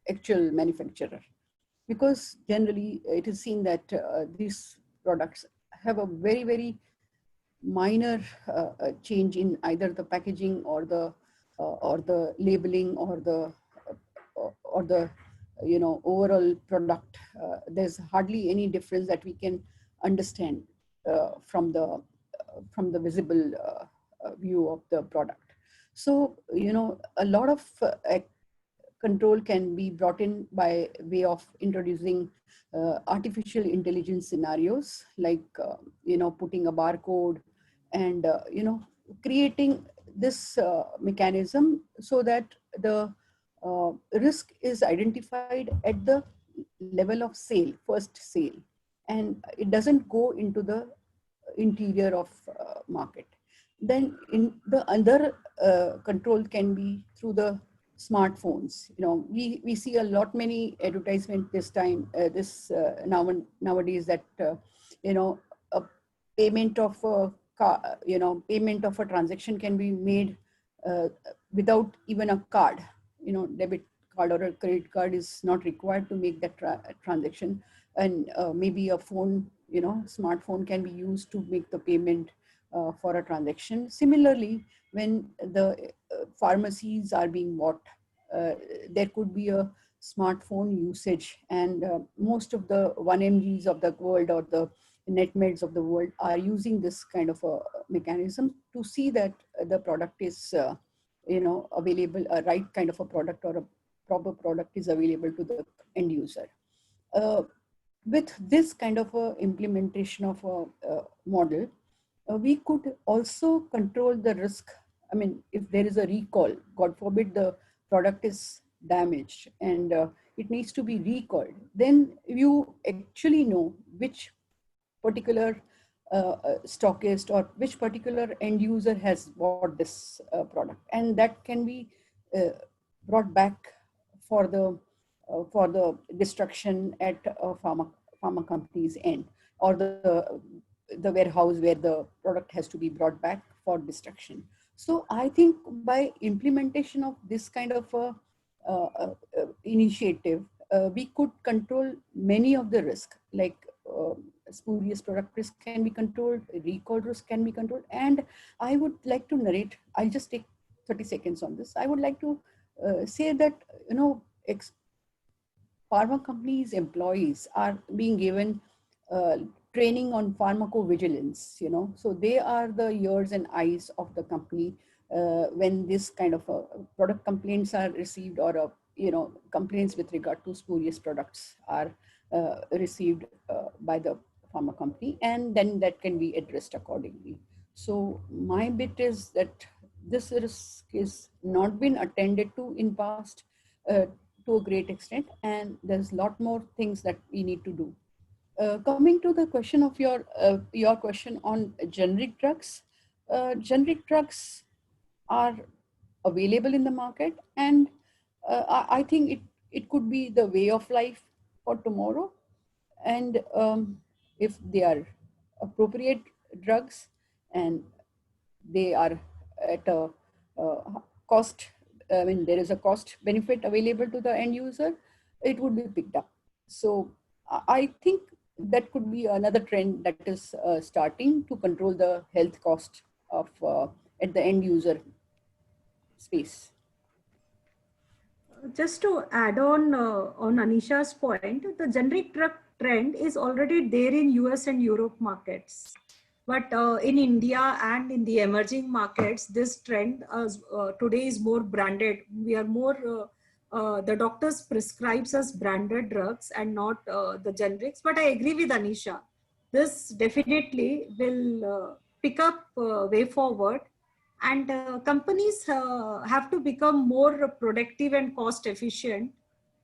actual manufacturer, because generally it is seen that these products have a very, very minor change in either the packaging or the labeling or the overall product. There's hardly any difference that we can understand from the visible view of the product. So a lot of control can be brought in by way of introducing artificial intelligence scenarios, like putting a barcode and creating this mechanism so that the risk is identified at the level of first sale, and it doesn't go into the interior of market. Then in the other control can be through the smartphones. We see a lot many advertisement nowadays that a payment of a transaction can be made without even a card. Debit card or a credit card is not required to make that transaction, and maybe a phone, smartphone can be used to make the payment for a transaction. Similarly, when the pharmacies are being bought, there could be a smartphone usage, and most of the 1mgs of the world or the NetMeds of the world are using this kind of a mechanism to see that the product is available, a right kind of a product or a proper product is available to the end user. With this kind of a implementation of a model, we could also control the risk. I mean, if there is a recall, God forbid the product is damaged and it needs to be recalled, then you actually know which particular stockist or which particular end user has bought this product, and that can be brought back for the destruction at a pharma company's end, or the warehouse where the product has to be brought back for destruction. So I think by implementation of this kind of a initiative, we could control many of the risk, like spurious product risk can be controlled, recall risk can be controlled. And I would like to narrate, I'll just take 30 seconds on this. I would like to say that, pharma companies' employees are being given training on pharmacovigilance, so they are the ears and eyes of the company when this kind of product complaints are received, or complaints with regard to spurious products are received by the pharma company, and then that can be addressed accordingly. So my bit is that this risk is not been attended to in past to a great extent, and there's a lot more things that we need to do. Coming to the question of your question on generic drugs, generic drugs are available in the market, and I think it could be the way of life for tomorrow. And if they are appropriate drugs and they are at a cost, I mean, there is a cost benefit available to the end user, it would be picked up. So I think that could be another trend that is starting to control the health cost of at the end user space. Just to add on Anisha's point, the generic drug trend is already there in US and Europe markets. But in India and in the emerging markets, this trend today is more branded. We are more, the doctors prescribes us branded drugs and not the generics. But I agree with Anisha. This definitely will pick up way forward. And companies have to become more productive and cost efficient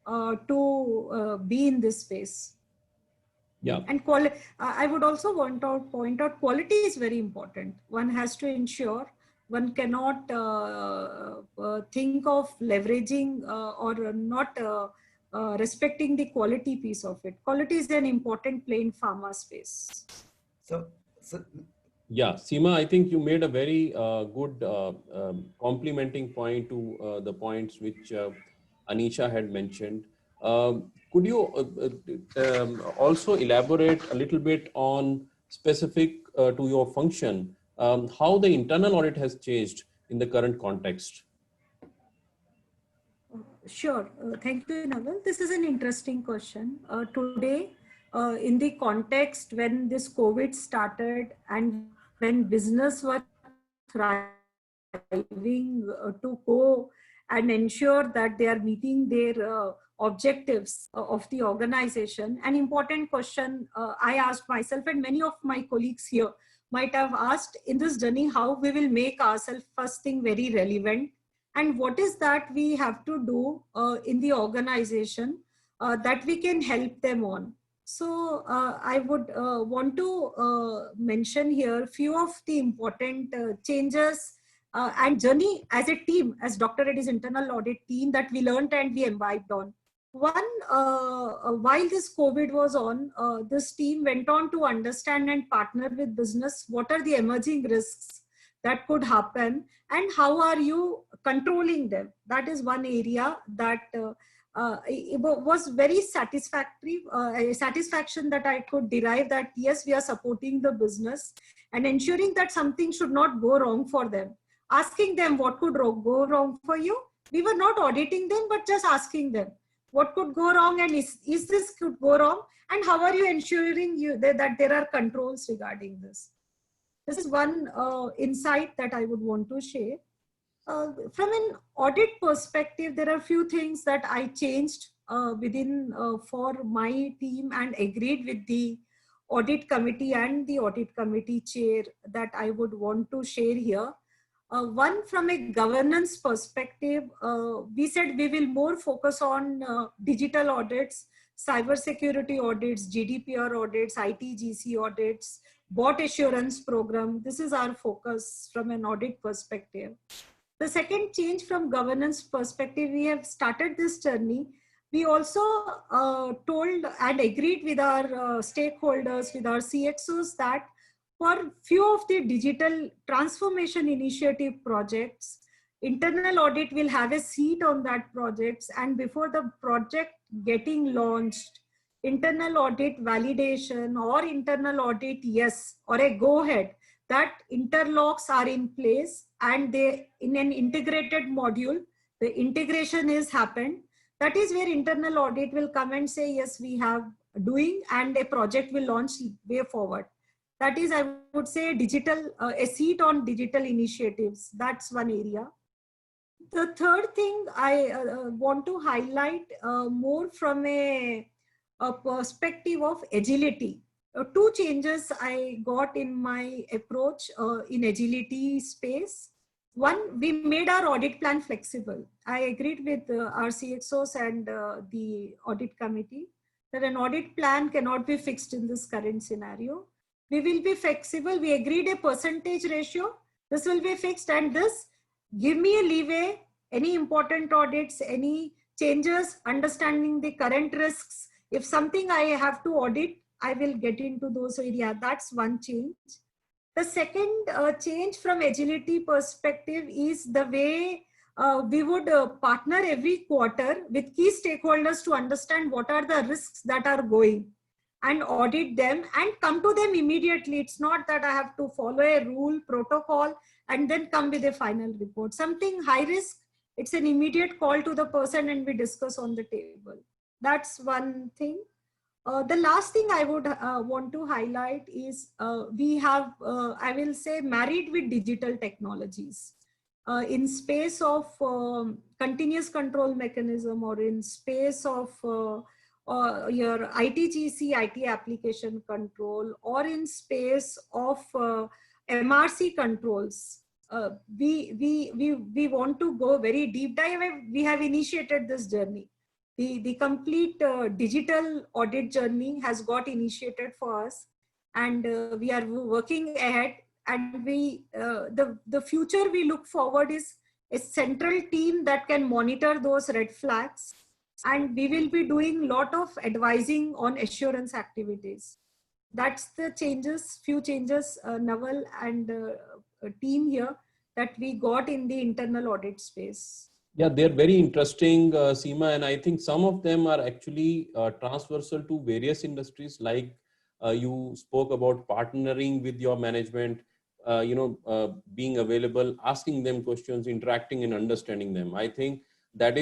to be in this space. Yeah. And I would also want to point out quality is very important. One has to ensure, one cannot think of leveraging or not respecting the quality piece of it. Quality is an important play in pharma space. So Yeah, Seema, I think you made a very good complementing point to the points which Anisha had mentioned. Could you also elaborate a little bit on specific to your function, how the internal audit has changed in the current context? Sure. Thank you, Naval. This is an interesting question. Today, in the context when this COVID started and when business were thriving to go and ensure that they are meeting their objectives of the organization, an important question I asked myself and many of my colleagues here might have asked in this journey, how we will make ourselves first thing very relevant, and what is that we have to do in the organization that we can help them on. So I would want to mention here few of the important changes and journey as a team, as Dr. Reddy's internal audit team, that we learned and we imbibed on. One, while this COVID was on, this team went on to understand and partner with business. What are the emerging risks that could happen and how are you controlling them? That is one area that it was very satisfactory, satisfaction that I could derive, that yes, we are supporting the business and ensuring that something should not go wrong for them. Asking them what could go wrong for you. We were not auditing them, but just asking them what could go wrong and is this could go wrong, and how are you ensuring that there are controls regarding this. This is one insight that I would want to share. From an audit perspective, there are a few things that I changed within for my team and agreed with the audit committee and the audit committee chair that I would want to share here. One, from a governance perspective, we said we will more focus on digital audits, cybersecurity audits, GDPR audits, ITGC audits, bot assurance program. This is our focus from an audit perspective. The second change from governance perspective, we have started this journey. We also told and agreed with our stakeholders, with our CXOs, that for few of the digital transformation initiative projects, internal audit will have a seat on that projects, and before the project getting launched, internal audit validation or internal audit yes or a go ahead, that interlocks are in place and they in an integrated module, the integration is happened. That is where internal audit will come and say yes, we have doing, and a project will launch way forward. That is, I would say, digital, a seat on digital initiatives. That's one area. The third thing I want to highlight more from a perspective of agility. Two changes I got in my approach in agility space. One, we made our audit plan flexible. I agreed with our CXOs and the audit committee that an audit plan cannot be fixed in this current scenario. We will be flexible. We agreed a percentage ratio. This will be fixed, and this give me a leeway. Any important audits, any changes, understanding the current risks. If something I have to audit, I will get into those areas. That's one change. The second change from agility perspective is the way we would partner every quarter with key stakeholders to understand what are the risks that are going and audit them and come to them immediately. It's not that I have to follow a rule protocol and then come with a final report. Something high risk, it's an immediate call to the person and we discuss on the table. That's one thing. The last thing I would want to highlight is we have, I will say, married with digital technologies. In space of continuous control mechanism or in space of your ITGC, IT application control, or in space of MRC controls, we want to go very deep dive. We have initiated this journey. The complete digital audit journey has got initiated for us, and we are working ahead. And the future we look forward is a central team that can monitor those red flags, and we will be doing lot of advising on assurance activities. That's the changes, few changes, Naval and team here that we got in the internal audit space. Yeah, they're very interesting, Seema, and I think some of them are actually transversal to various industries. Like you spoke about partnering with your management, being available, asking them questions, interacting and understanding them. I think that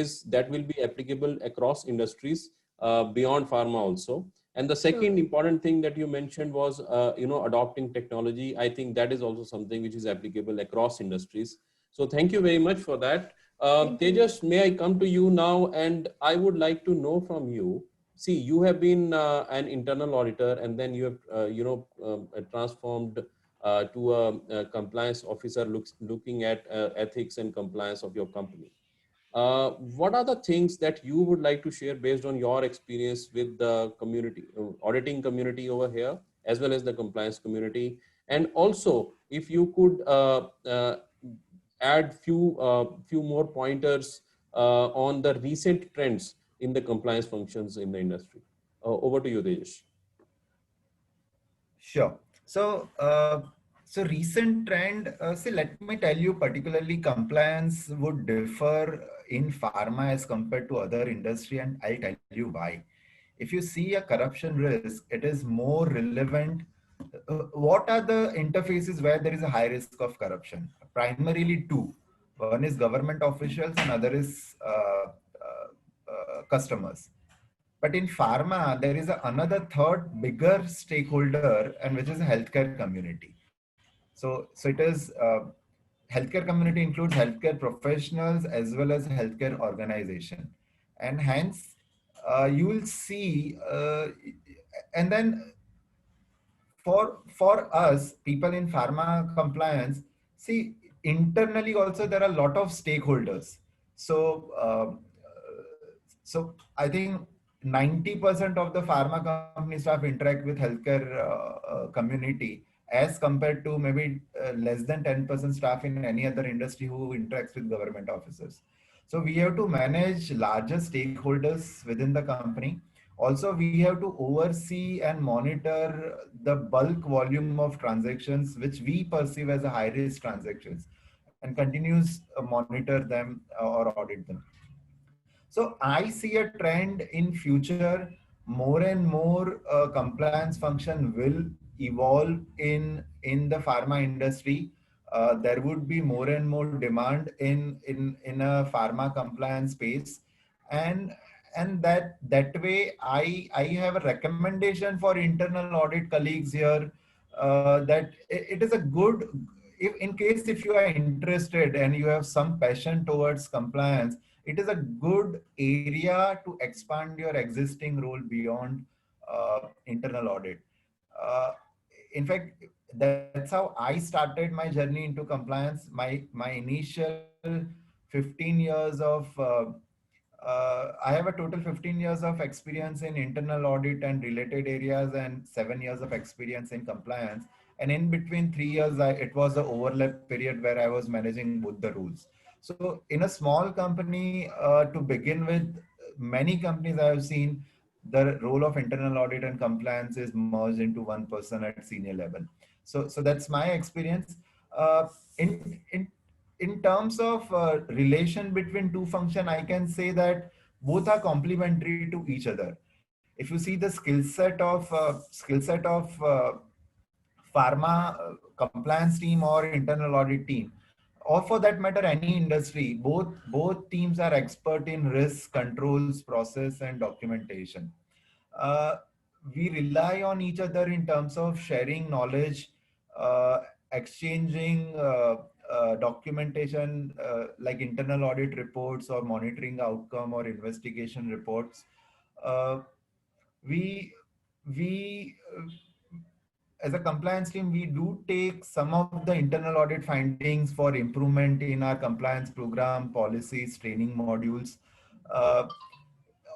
will be applicable across industries beyond pharma also. And the second important thing that you mentioned was, adopting technology. I think that is also something which is applicable across industries. So thank you very much for that. Tejas, may I come to you now? And I would like to know from you. See, you have been an internal auditor, and then you have, transformed to a compliance officer, looking at ethics and compliance of your company. What are the things that you would like to share based on your experience with the community, auditing community over here, as well as the compliance community? And also, if you could add few more pointers on the recent trends in the compliance functions in the industry. Over to you, Tejas. Sure. So, recent trend, see, let me tell you, particularly compliance would differ in pharma as compared to other industry, and I'll tell you why. If you see a corruption risk, it is more relevant. What are the interfaces where there is a high risk of corruption? Primarily two. One is government officials and other is customers. But in pharma, there is another third bigger stakeholder, and which is the healthcare community. So it is healthcare community includes healthcare professionals as well as healthcare organization, and hence you will see. And then for us, people in pharma compliance, see, internally also there are a lot of stakeholders. So I think 90% of the pharma company staff interact with healthcare community, as compared to maybe less than 10% staff in any other industry who interacts with government officers. So we have to manage larger stakeholders within the company. Also, we have to oversee and monitor the bulk volume of transactions, which we perceive as a high risk transactions, and continues monitor them or audit them. So I see a trend in future, more and more compliance function will evolve in the pharma industry. There would be more and more demand in a pharma compliance space, and that way I have a recommendation for internal audit colleagues here, that it is a good, if you are interested and you have some passion towards compliance, it is a good area to expand your existing role beyond internal audit. In fact, that's how I started my journey into compliance. My initial 15 years of I have a total 15 years of experience in internal audit and related areas, and 7 years of experience in compliance. And in between 3 years, it was the overlap period where I was managing both the roles. So in a small company, to begin with, many companies I have seen, the role of internal audit and compliance is merged into one person at senior level. So that's my experience. Uh, in in in terms of relation between two function, I can say that both are complementary to each other. If you see the skill set of pharma compliance team or internal audit team, or for that matter any industry, both teams are expert in risk controls, process, and documentation. uh, we rely on each other in terms of sharing knowledge, uh, exchanging documentation, like internal audit reports or monitoring outcome or investigation reports. Uh, we we as a compliance team, we do take some of the internal audit findings for improvement in our compliance program, policies, training modules. Uh,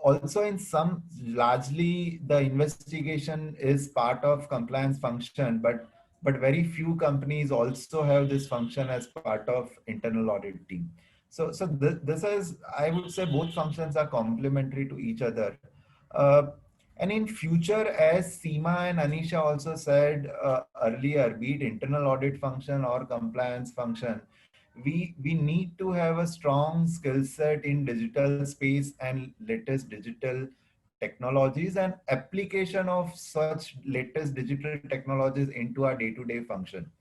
Also, in some, largely the investigation is part of compliance function, but very few companies also have this function as part of internal audit team. This is, I would say, both functions are complementary to each other. uh, and in future, as Seema and Anisha also said earlier, be it internal audit function or compliance function, we need to have a strong skill set in digital space and latest digital technologies and application of such latest digital technologies into our day-to-day function.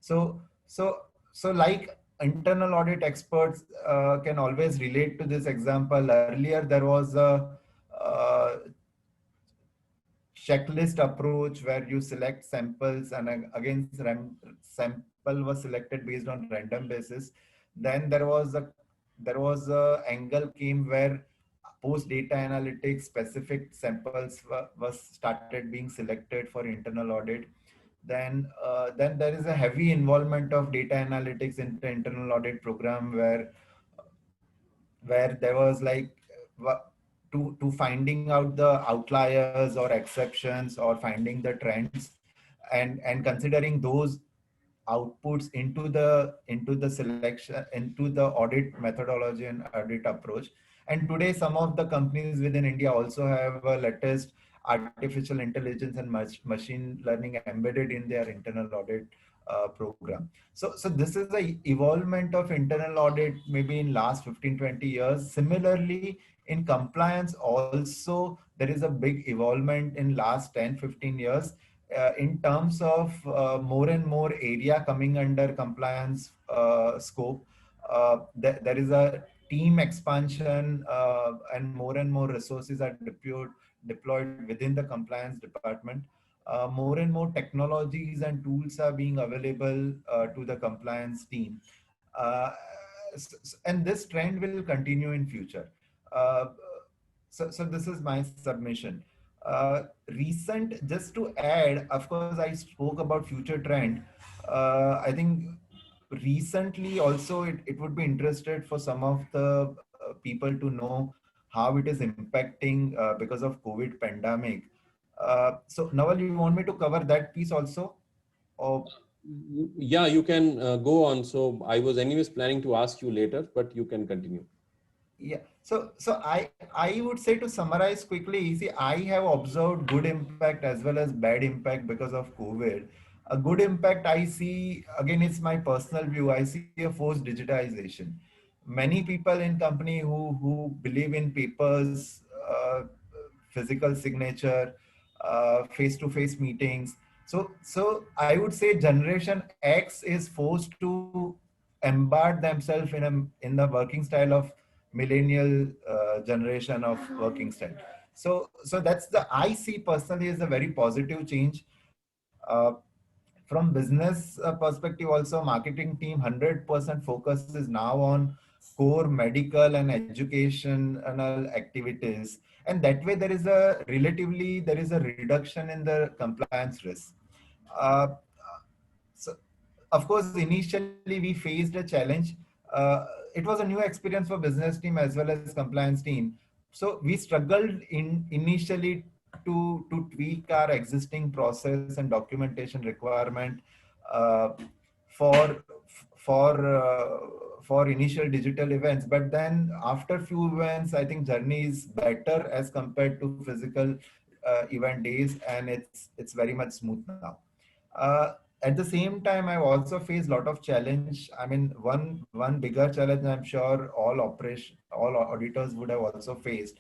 So so so like internal audit experts can always relate to this example. Earlier there was a uh, checklist approach where you select samples, and against sample was selected based on random basis. Then there was a angle came where post data analytics specific samples was started being selected for internal audit. Then there is a heavy involvement of data analytics in the internal audit program, where there was like to finding out the outliers or exceptions or finding the trends, and considering those outputs into the selection, into the audit methodology and audit approach. And today some of the companies within India also have a latest artificial intelligence and machine learning embedded in their internal audit program. So this is a evolvement of internal audit maybe in last 15-20 years. Similarly, in compliance also there is a big evolvement in last 10-15 years, in terms of more and more area coming under compliance scope. There is a team expansion, and more resources are deployed within the compliance department. More and more technologies and tools are being available to the compliance team. Uh, and this trend will continue in future. Uh, so this is my submission. Just to add, of course, I spoke about future trend. I think recently also it would be interested for some of the people to know how it is impacting because of COVID pandemic. So Naval, you want me to cover that piece also? Or Yeah, you can go on. So I was anyways planning to ask you later, but you can continue. yeah, so I would say, to summarize quickly, see, I have observed good impact as well as bad impact because of COVID. A good impact I see, again, it's my personal view, I see a forced digitization. Many people in company who believe in papers, physical signature, face-to-face meetings. So I would say Generation X is forced to embed themselves in the working style of millennial generation of working style. So that's the, I see personally, as a very positive change. From business perspective also, marketing team 100% focus is now on core medical and educational activities, and that way there is a reduction in the compliance risk. uh, of course, initially we faced a challenge. It was a new experience for business team as well as compliance team. So we struggled initially to tweak our existing process and documentation requirement uh, for for initial digital events. But then after few events, I think journey is better as compared to physical event days, and it's very much smooth now. Uh, at the same time, I've also faced a lot of challenge. I mean, one bigger challenge I'm sure all auditors would have also faced,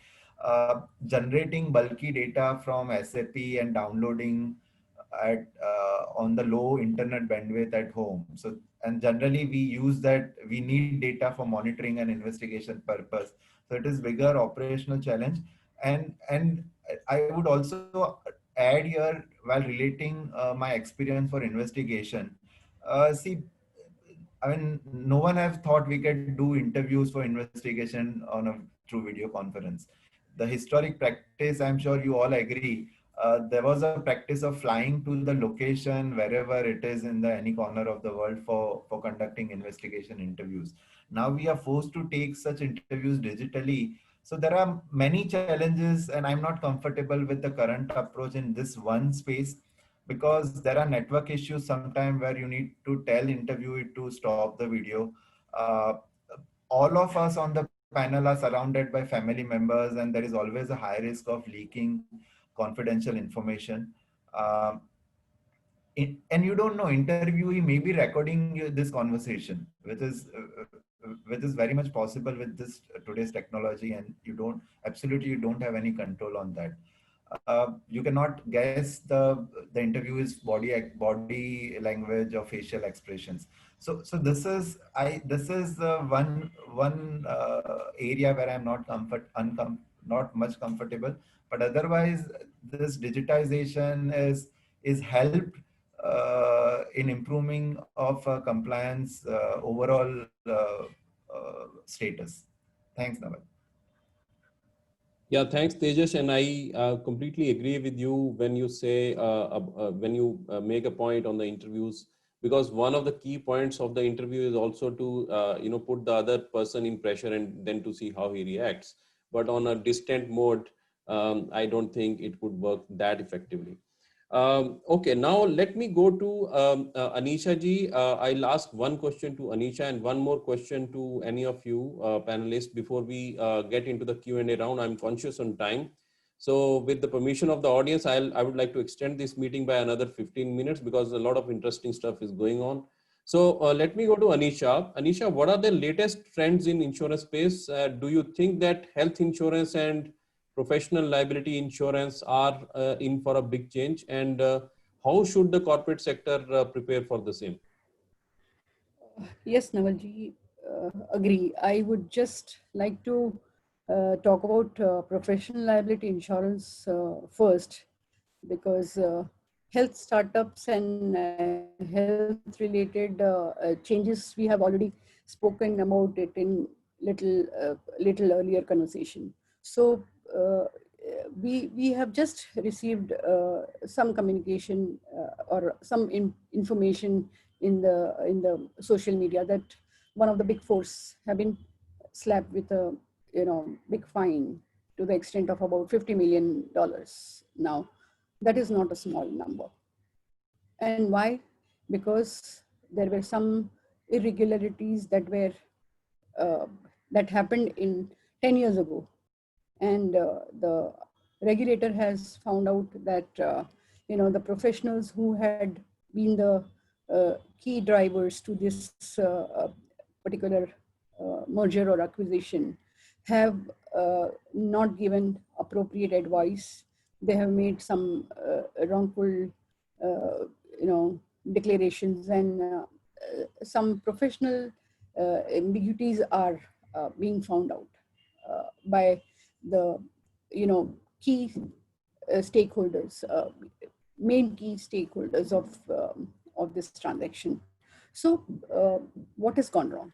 generating bulky data from SAP and downloading at on the low internet bandwidth at home. So, and generally we use that, we need data for monitoring and investigation purpose. So it is bigger operational challenge. And I would also add here, while relating my experience for investigation. See, I mean, no one have thought we could do interviews for investigation on a through video conference. The historic practice, I'm sure you all agree, there was a practice of flying to the location wherever it is in the any corner of the world for conducting investigation interviews. Now we are forced to take such interviews digitally. So there are many challenges, and I'm not comfortable with the current approach in this one space, because there are network issues sometimes where you need to tell interviewee to stop the video. Uh, all of us on the panel are surrounded by family members, and there is always a high risk of leaking confidential information. Um, and you don't know, interviewee may be recording this conversation, which is very much possible with this today's technology, and you don't have any control on that. You cannot guess the interviewer's body language or facial expressions. So this is one area where I'm not much comfortable. But otherwise, this digitization is helped in improving of compliance overall status. Thanks, Naval. Yeah, thanks, Tejas. And I completely agree with you when you say, when you make a point on the interviews, because one of the key points of the interview is also to, put the other person in pressure and then to see how he reacts. But on a distant mode, I don't think it would work that effectively. Okay, now let me go to Anisha ji. I'll ask one question to Anisha and one more question to any of you panelists before we get into the Q&A round. I'm conscious on time. So with the permission of the audience, I would like to extend this meeting by another 15 minutes because a lot of interesting stuff is going on. So let me go to Anisha. Anisha, what are the latest trends in insurance space? Do you think that health insurance and professional liability insurance are in for a big change, and how should the corporate sector prepare for the same? Yes, Navalji, agree. I would just like to talk about professional liability insurance first, because health startups and health related changes, we have already spoken about it in little earlier conversation. So we have just received some communication or some information in the social media that one of the big fours have been slapped with a big fine to the extent of about $50 million. Now, that is not a small number. And why? Because there were some irregularities that were that happened in 10 years ago, and the regulator has found out that the professionals who had been the key drivers to this particular merger or acquisition have not given appropriate advice. They have made some wrongful declarations, and some professional ambiguities are being found out by the key stakeholders, main key stakeholders of this transaction. So what has gone wrong?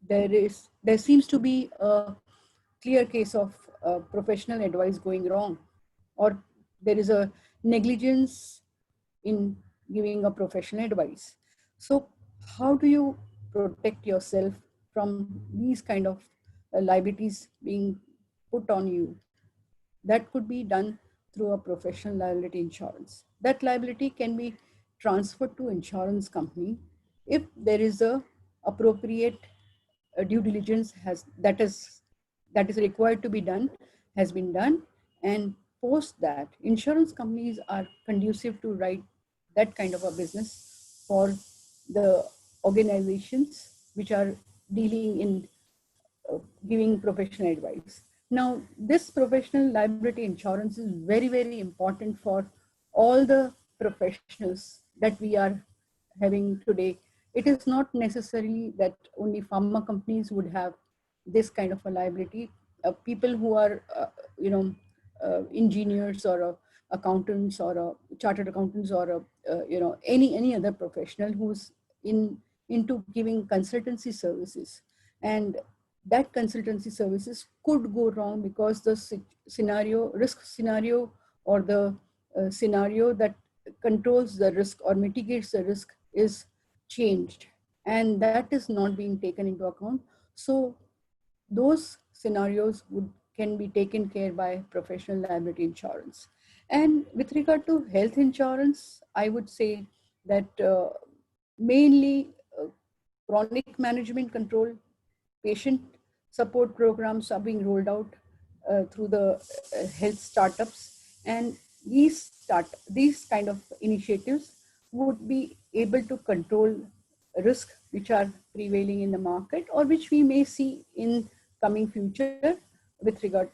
There seems to be a clear case of professional advice going wrong, or there is a negligence in giving a professional advice. So how do you protect yourself from these kind of liabilities being put on you? That could be done through a professional liability insurance. That liability can be transferred to insurance company if there is a appropriate due diligence that is required to be done has been done, and post that insurance companies are conducive to write that kind of a business for the organizations which are dealing in giving professional advice. Now, this professional liability insurance is very, very important for all the professionals that we are having today. It is not necessarily that only pharma companies would have this kind of a liability. People who are, engineers or accountants or chartered accountants or any other professional who's into giving consultancy services, and that consultancy services could go wrong because the risk scenario, or the scenario that controls the risk or mitigates the risk is changed, and that is not being taken into account. So those scenarios can be taken care by professional liability insurance. And with regard to health insurance, I would say that mainly chronic management control, patient support programs are being rolled out through the health startups, and these kind of initiatives would be able to control risk which are prevailing in the market, or which we may see in coming future with regard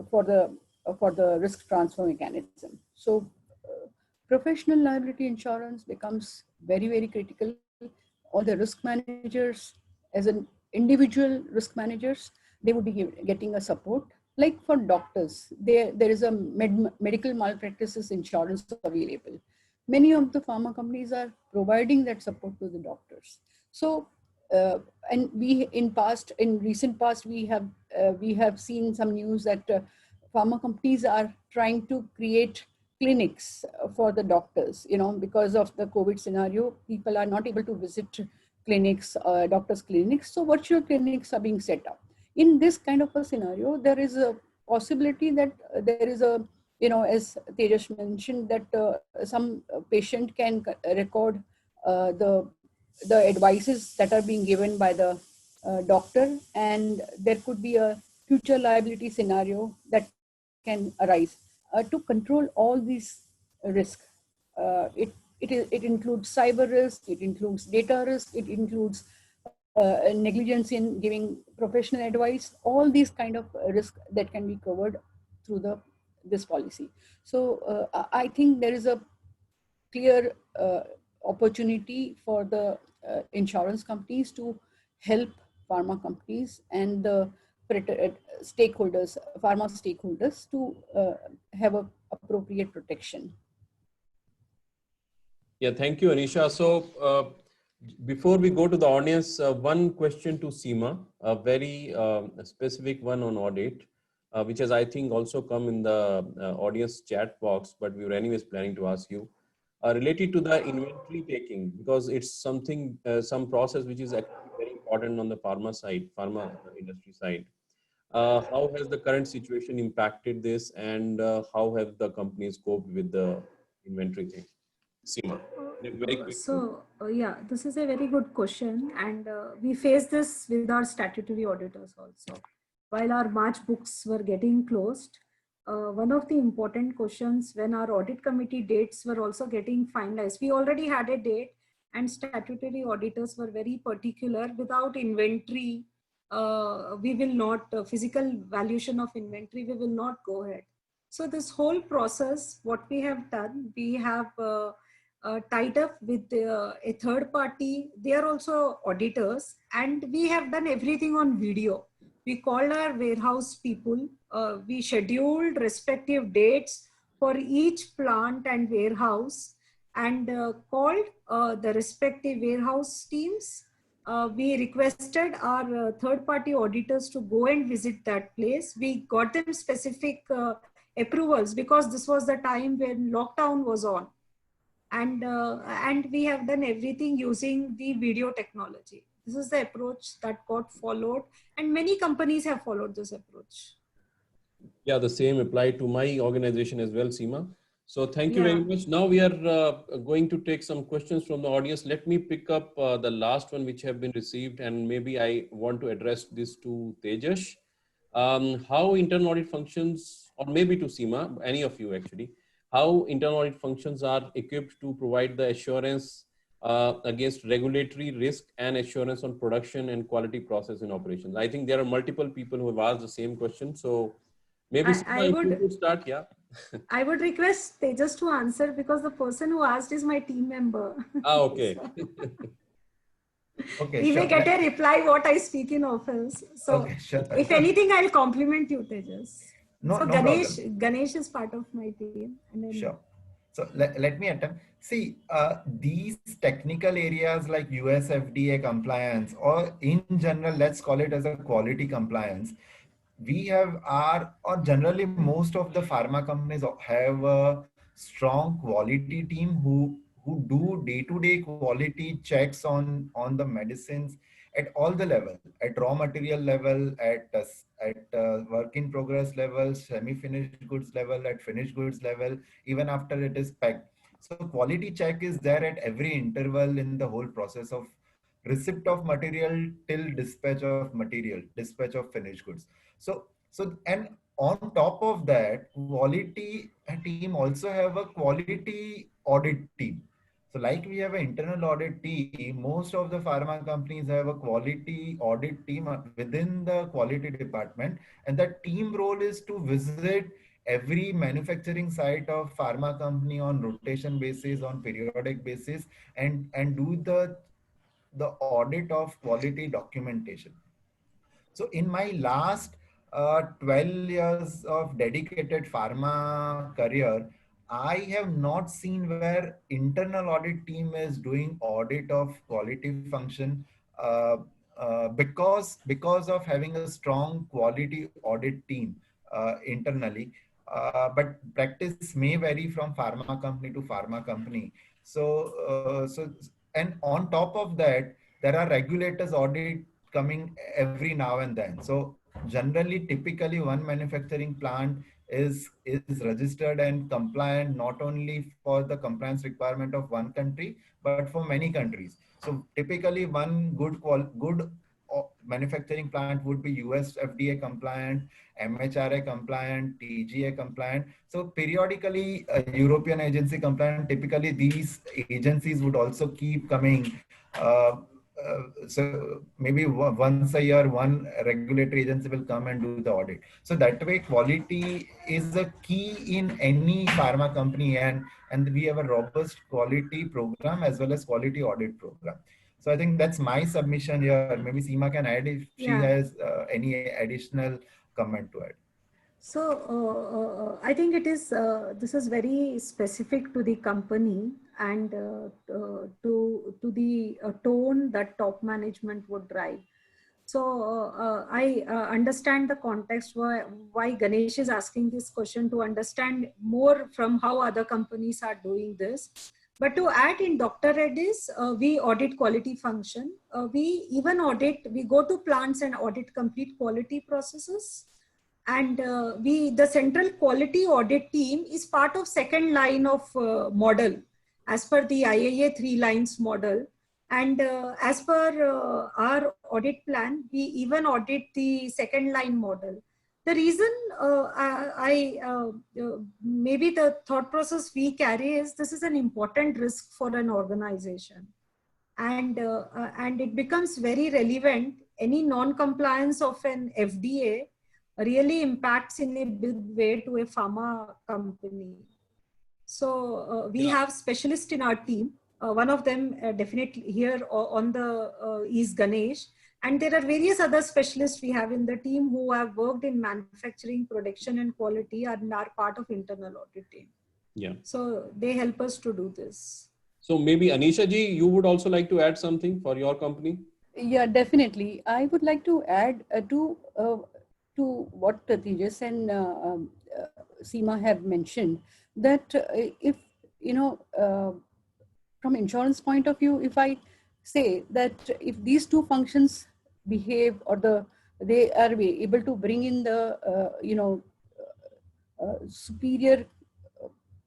for the risk transfer mechanism. So professional liability insurance becomes very, very critical. All the risk managers, as an individual risk managers, they would be getting a support. Like for doctors, there is a medical malpractices insurance available. Many of the pharma companies are providing that support to the doctors. So, and we in recent past, we have seen some news that pharma companies are trying to create clinics for the doctors. Because of the COVID scenario, people are not able to visit clinics, doctors' clinics. So virtual clinics are being set up. In this kind of a scenario, there is a possibility that there is a, as Tejas mentioned, that some patient can record the advices that are being given by the doctor, and there could be a future liability scenario that can arise. To control all these risks, it includes cyber risk, it includes data risk, it includes negligence in giving professional advice, all these kind of risks that can be covered through this policy. So I think there is a clear opportunity for the insurance companies to help pharma companies and the stakeholders, pharma stakeholders, to have a appropriate protection. Yeah, thank you, Anisha. So before we go to the audience, one question to Seema, a very specific one on audit, which has, I think, also come in the audience chat box, but we were anyways planning to ask you, related to the inventory taking, because it's something, some process which is actually very important on the pharma side, pharma industry side. How has the current situation impacted this, and how have the companies coped with the inventory thing? Seema, very quick. So yeah, this is a very good question, and we face this with our statutory auditors also. While our March books were getting closed, one of the important questions when our audit committee dates were also getting finalized, we already had a date, and statutory auditors were very particular. Without inventory, we will not, physical valuation of inventory, we will not go ahead. So this whole process, what we have done, we have tied up with a third party. They are also auditors, and we have done everything on video. We called our warehouse people. We scheduled respective dates for each plant and warehouse, and called the respective warehouse teams. We requested our third-party auditors to go and visit that place. We got them specific approvals, because this was the time when lockdown was on. and we have done everything using the video technology. This is the approach that got followed, and many companies have followed this approach. Yeah, the same applied to my organization as well, Seema. So thank you Yeah. very much. Now we are going to take some questions from the audience. Let me pick up the last one which have been received, and maybe I want to address this to Tejash. How internal audit functions, or maybe to Seema, any of you actually, how internal audit functions are equipped to provide the assurance against regulatory risk and assurance on production and quality process in operations. I think there are multiple people who have asked the same question. So maybe I Seema, if you would could start, yeah. I would request Tejas to answer, because the person who asked is my team member. Ah, okay. Okay, We may sure. get a reply what I speak in office. So Okay, sure. if anything, I'll compliment you, Tejas. No, So no problem. Ganesh is part of my team. And then Sure. So let me attempt. See, these technical areas like US FDA compliance, or in general, let's call it as a quality compliance. We have or generally most of the pharma companies have a strong quality team who do day-to-day quality checks on the medicines at all the level, at raw material level, at work in progress level, semi-finished goods level, at finished goods level, even after it is packed. So quality check is there at every interval in the whole process of receipt of material till dispatch of finished goods. And on top of that, quality team also have a quality audit team. So like we have an internal audit team, most of the pharma companies have a quality audit team within the quality department. And that team role is to visit every manufacturing site of pharma company on rotation basis, on periodic basis, and do the audit of quality documentation. So in my last 12 years of dedicated pharma career, I have not seen where internal audit team is doing audit of quality function because of having a strong quality audit team internally. But practice may vary from pharma company to pharma company. So and on top of that, there are regulators audit coming every now and then. So generally, typically one manufacturing plant is registered and compliant not only for the compliance requirement of one country but for many countries. So typically one good manufacturing plant would be US FDA compliant, MHRA compliant, TGA compliant. So periodically European agency compliant. Typically these agencies would also keep coming. So maybe once a year, one regulatory agency will come and do the audit. So that way, quality is a key in any pharma company, and we have a robust quality program as well as quality audit program. So I think that's my submission here. Maybe Seema can add if she yeah. has any additional comment to add. So I think this is very specific to the company, and to the tone that top management would drive. So I understand the context why Ganesh is asking this question, to understand more from how other companies are doing this. But to add, in Dr. Reddy's, we audit quality function. We go to plants and audit complete quality processes. And the central quality audit team is part of second line of model as per the IAA 3 lines model. And as per our audit plan, we even audit the second line model. The reason maybe the thought process we carry is, this is an important risk for an organization. And it becomes very relevant. Any non-compliance of an FDA really impacts in a big way to a pharma company. So we have specialists in our team. One of them definitely here on the is Ganesh. And there are various other specialists we have in the team who have worked in manufacturing, production and quality, and are part of internal audit team. Yeah. So they help us to do this. So maybe Anisha ji, you would also like to add something for your company? Yeah, definitely. I would like to add to what Tejas and Seema have mentioned, that if from insurance point of view, if I say that if these two functions behave, or they are able to bring in the superior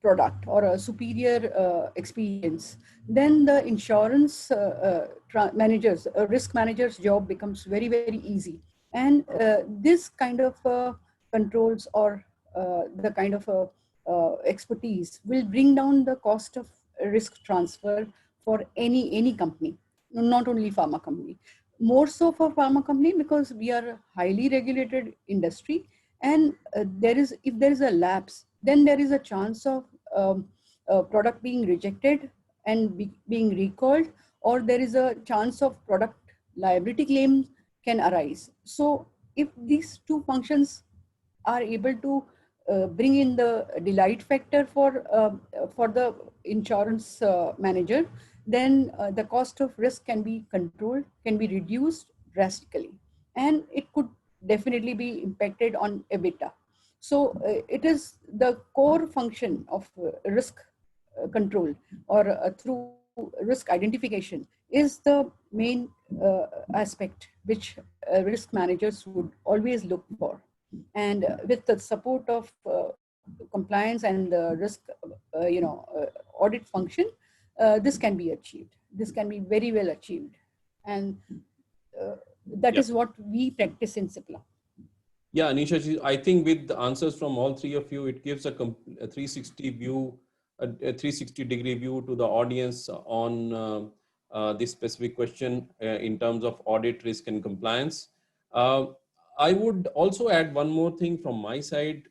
product or a superior experience, then the insurance managers, risk managers job becomes very, very easy. And this kind of controls, or the kind of expertise will bring down the cost of risk transfer for any company, not only pharma company. More so for pharma company, because we are a highly regulated industry, and if there is a lapse, then there is a chance of product being rejected and being recalled, or there is a chance of product liability claims can arise. So if these two functions are able to bring in the delight factor for the insurance manager, then the cost of risk can be controlled, can be reduced drastically, and it could definitely be impacted on EBITDA. So it is the core function of risk control, or through risk identification, is the main aspect which risk managers would always look for. And with the support of compliance and the risk audit function, this can be achieved. This can be very well achieved, and that is what we practice in Cipla. Yeah, Anisha ji, I think with the answers from all three of you, it gives a 360 view, a 360-degree view to the audience on this specific question in terms of audit, risk, and compliance. I would also add one more thing from my side.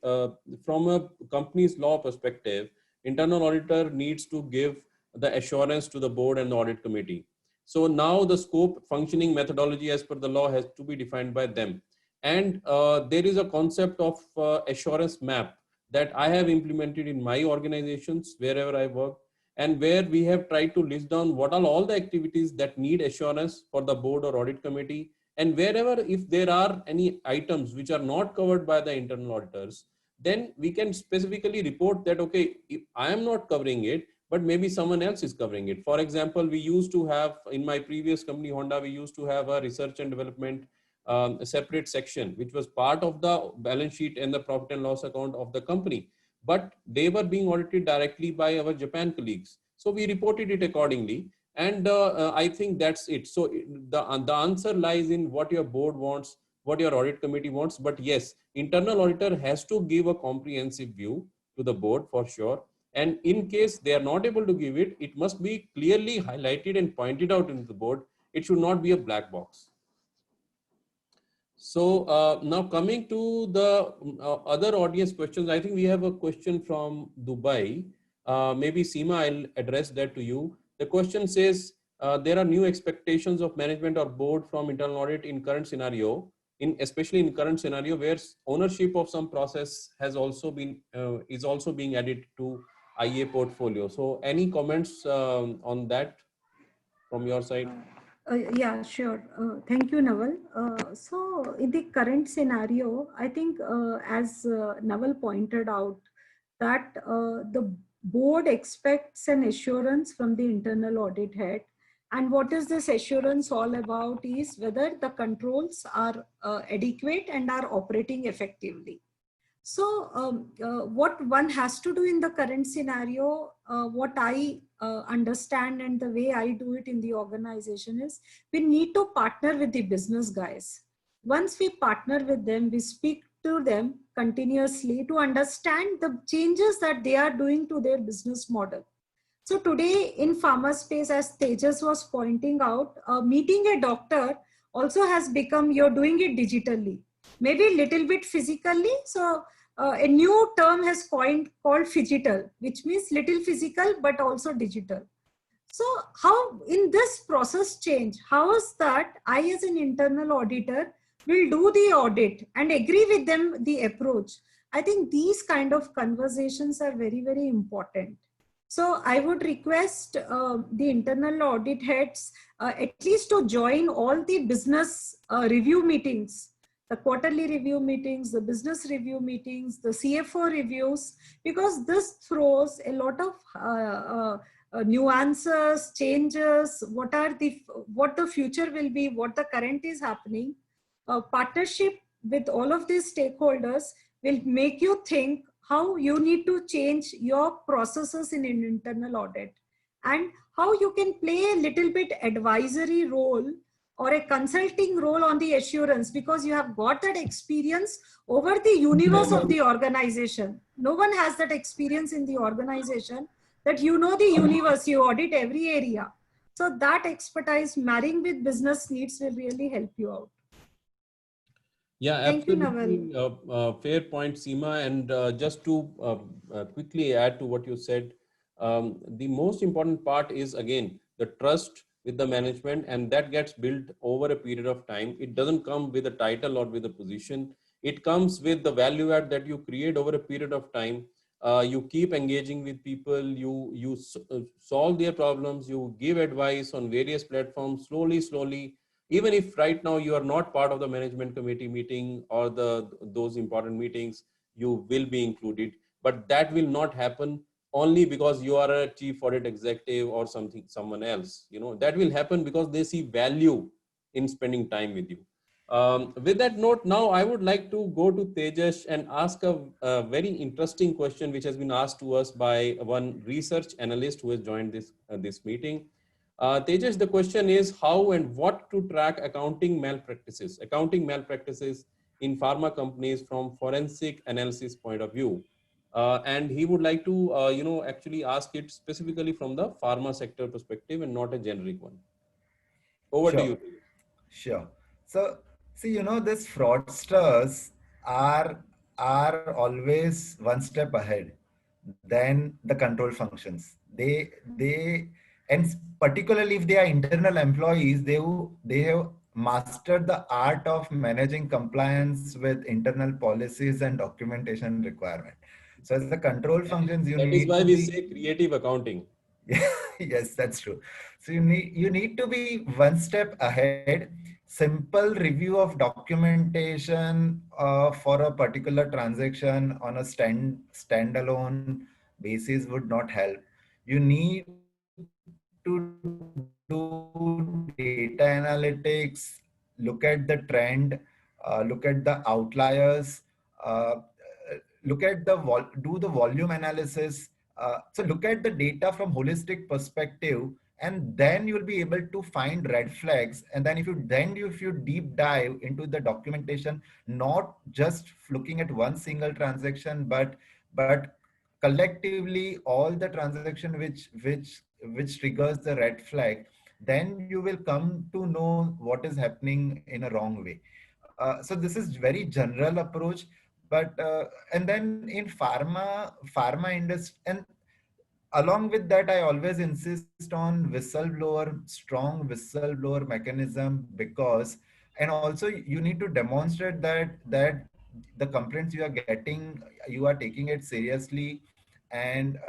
From a company's law perspective, internal auditor needs to give the assurance to the board and the audit committee. So now the scope, functioning, methodology as per the law has to be defined by them. And there is a concept of assurance map that I have implemented in my organizations wherever I work, and where we have tried to list down what are all the activities that need assurance for the board or audit committee. And wherever, if there are any items which are not covered by the internal auditors, then we can specifically report that, okay, if I am not covering it, but maybe someone else is covering it. For example, we used to have, in my previous company, Honda, we used to have a research and development a separate section, which was part of the balance sheet and the profit and loss account of the company, but they were being audited directly by our Japan colleagues. So we reported it accordingly. And I think that's it. So the answer lies in what your board wants, what your audit committee wants. But yes, internal auditor has to give a comprehensive view to the board for sure. And in case they are not able to give it, it must be clearly highlighted and pointed out into the board. It should not be a black box. So now coming to the other audience questions, I think we have a question from Dubai. Maybe Seema, I'll address that to you. The question says, there are new expectations of management or board from internal audit in current scenario, especially in current scenario where ownership of some process has also been, is also being added to IA portfolio. So any comments on that from your side? Yeah, sure. Thank you, Naval. So in the current scenario, I think as Naval pointed out, that the board expects an assurance from the internal audit head. And what is this assurance all about is whether the controls are adequate and are operating effectively. So what one has to do in the current scenario, what I understand and the way I do it in the organization is, we need to partner with the business guys. Once we partner with them, we speak to them continuously to understand the changes that they are doing to their business model. So today in pharma space, as Tejas was pointing out, meeting a doctor also has become, you're doing it digitally, maybe a little bit physically. So a new term has coined called phygital, which means little physical, but also digital. So how in this process change, how is that I as an internal auditor will do the audit and agree with them the approach? I think these kind of conversations are very, very important. So I would request the internal audit heads at least to join all the business review meetings, the quarterly review meetings, the business review meetings, the CFO reviews, because this throws a lot of nuances, changes, what the future will be, what the current is happening. Partnership with all of these stakeholders will make you think how you need to change your processes in an internal audit, and how you can play a little bit advisory role or a consulting role on the assurance, because you have got that experience over the universe of the organization. No one has that experience in the organization, that you know the universe, you audit every area. So that expertise marrying with business needs will really help you out. Yeah, Thank you, absolutely. Fair point, Seema. And just to quickly add to what you said, the most important part is, again, the trust with the management, and that gets built over a period of time. It doesn't come with a title or with a position. It comes with the value add that you create over a period of time. You keep engaging with people, you solve their problems, you give advice on various platforms, slowly. Even if right now you are not part of the management committee meeting or those important meetings, you will be included. But that will not happen only because you are a chief audit executive or someone else. That will happen because they see value in spending time with you. With that note, now I would like to go to Tejas and ask a very interesting question which has been asked to us by one research analyst who has joined this meeting. Tejas, the question is how and what to track accounting malpractices in pharma companies from forensic analysis point of view. And he would like to, actually ask it specifically from the pharma sector perspective and not a generic one. Over to you. Sure. So, see, these fraudsters are always one step ahead than the control functions. And particularly if they are internal employees, they have mastered the art of managing compliance with internal policies and documentation requirement. So, as the control functions, you That need is why to we be say creative accounting. yes, that's true. So you need to be one step ahead. Simple review of documentation for a particular transaction on a standalone basis would not help. You need to do data analytics, look at the trend, look at the outliers, uh, look at do the volume analysis. So look at the data from holistic perspective, and then you'll be able to find red flags. And then if you deep dive into the documentation, not just looking at one single transaction, but collectively all the transaction which triggers the red flag, then you will come to know what is happening in a wrong way. So this is very general approach, but and then in pharma industry, and along with that, I always insist on strong whistleblower mechanism, because, and also you need to demonstrate that the complaints you are getting, you are taking it seriously, and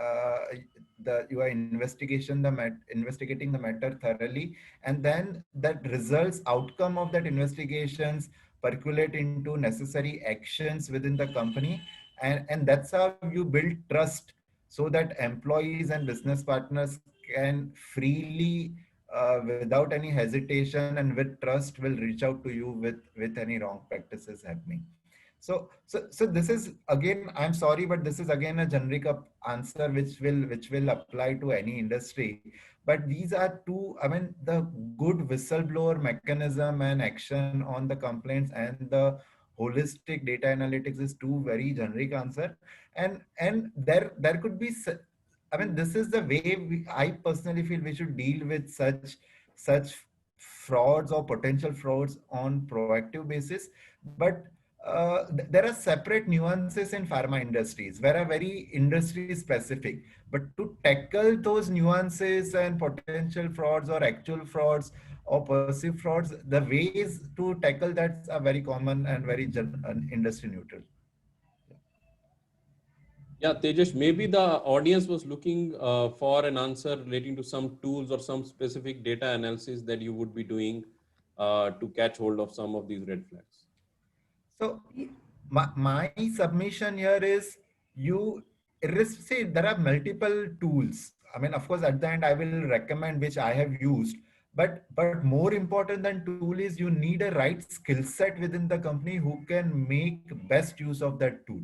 you are investigating the matter thoroughly, and then that results outcome of that investigations percolate into necessary actions within the company, and that's how you build trust, so that employees and business partners can freely, without any hesitation and with trust, will reach out to you with any wrong practices happening. So this is, again, I'm sorry, but this is again a generic answer which will apply to any industry. But these are two, I mean, the good whistleblower mechanism and action on the complaints and the holistic data analytics is two very generic answer. And there could be, I mean, this is the way I personally feel we should deal with such frauds or potential frauds on proactive basis. But there are separate nuances in pharma industries where are very industry specific. But to tackle those nuances and potential frauds or actual frauds or perceived frauds, the ways to tackle that are very common and very industry neutral. Yeah, Tejas, maybe the audience was looking for an answer relating to some tools or some specific data analysis that you would be doing to catch hold of some of these red flags. So my submission here is, see, there are multiple tools. I mean, of course, at the end, I will recommend which I have used. But more important than tool is you need a right skill set within the company who can make best use of that tool.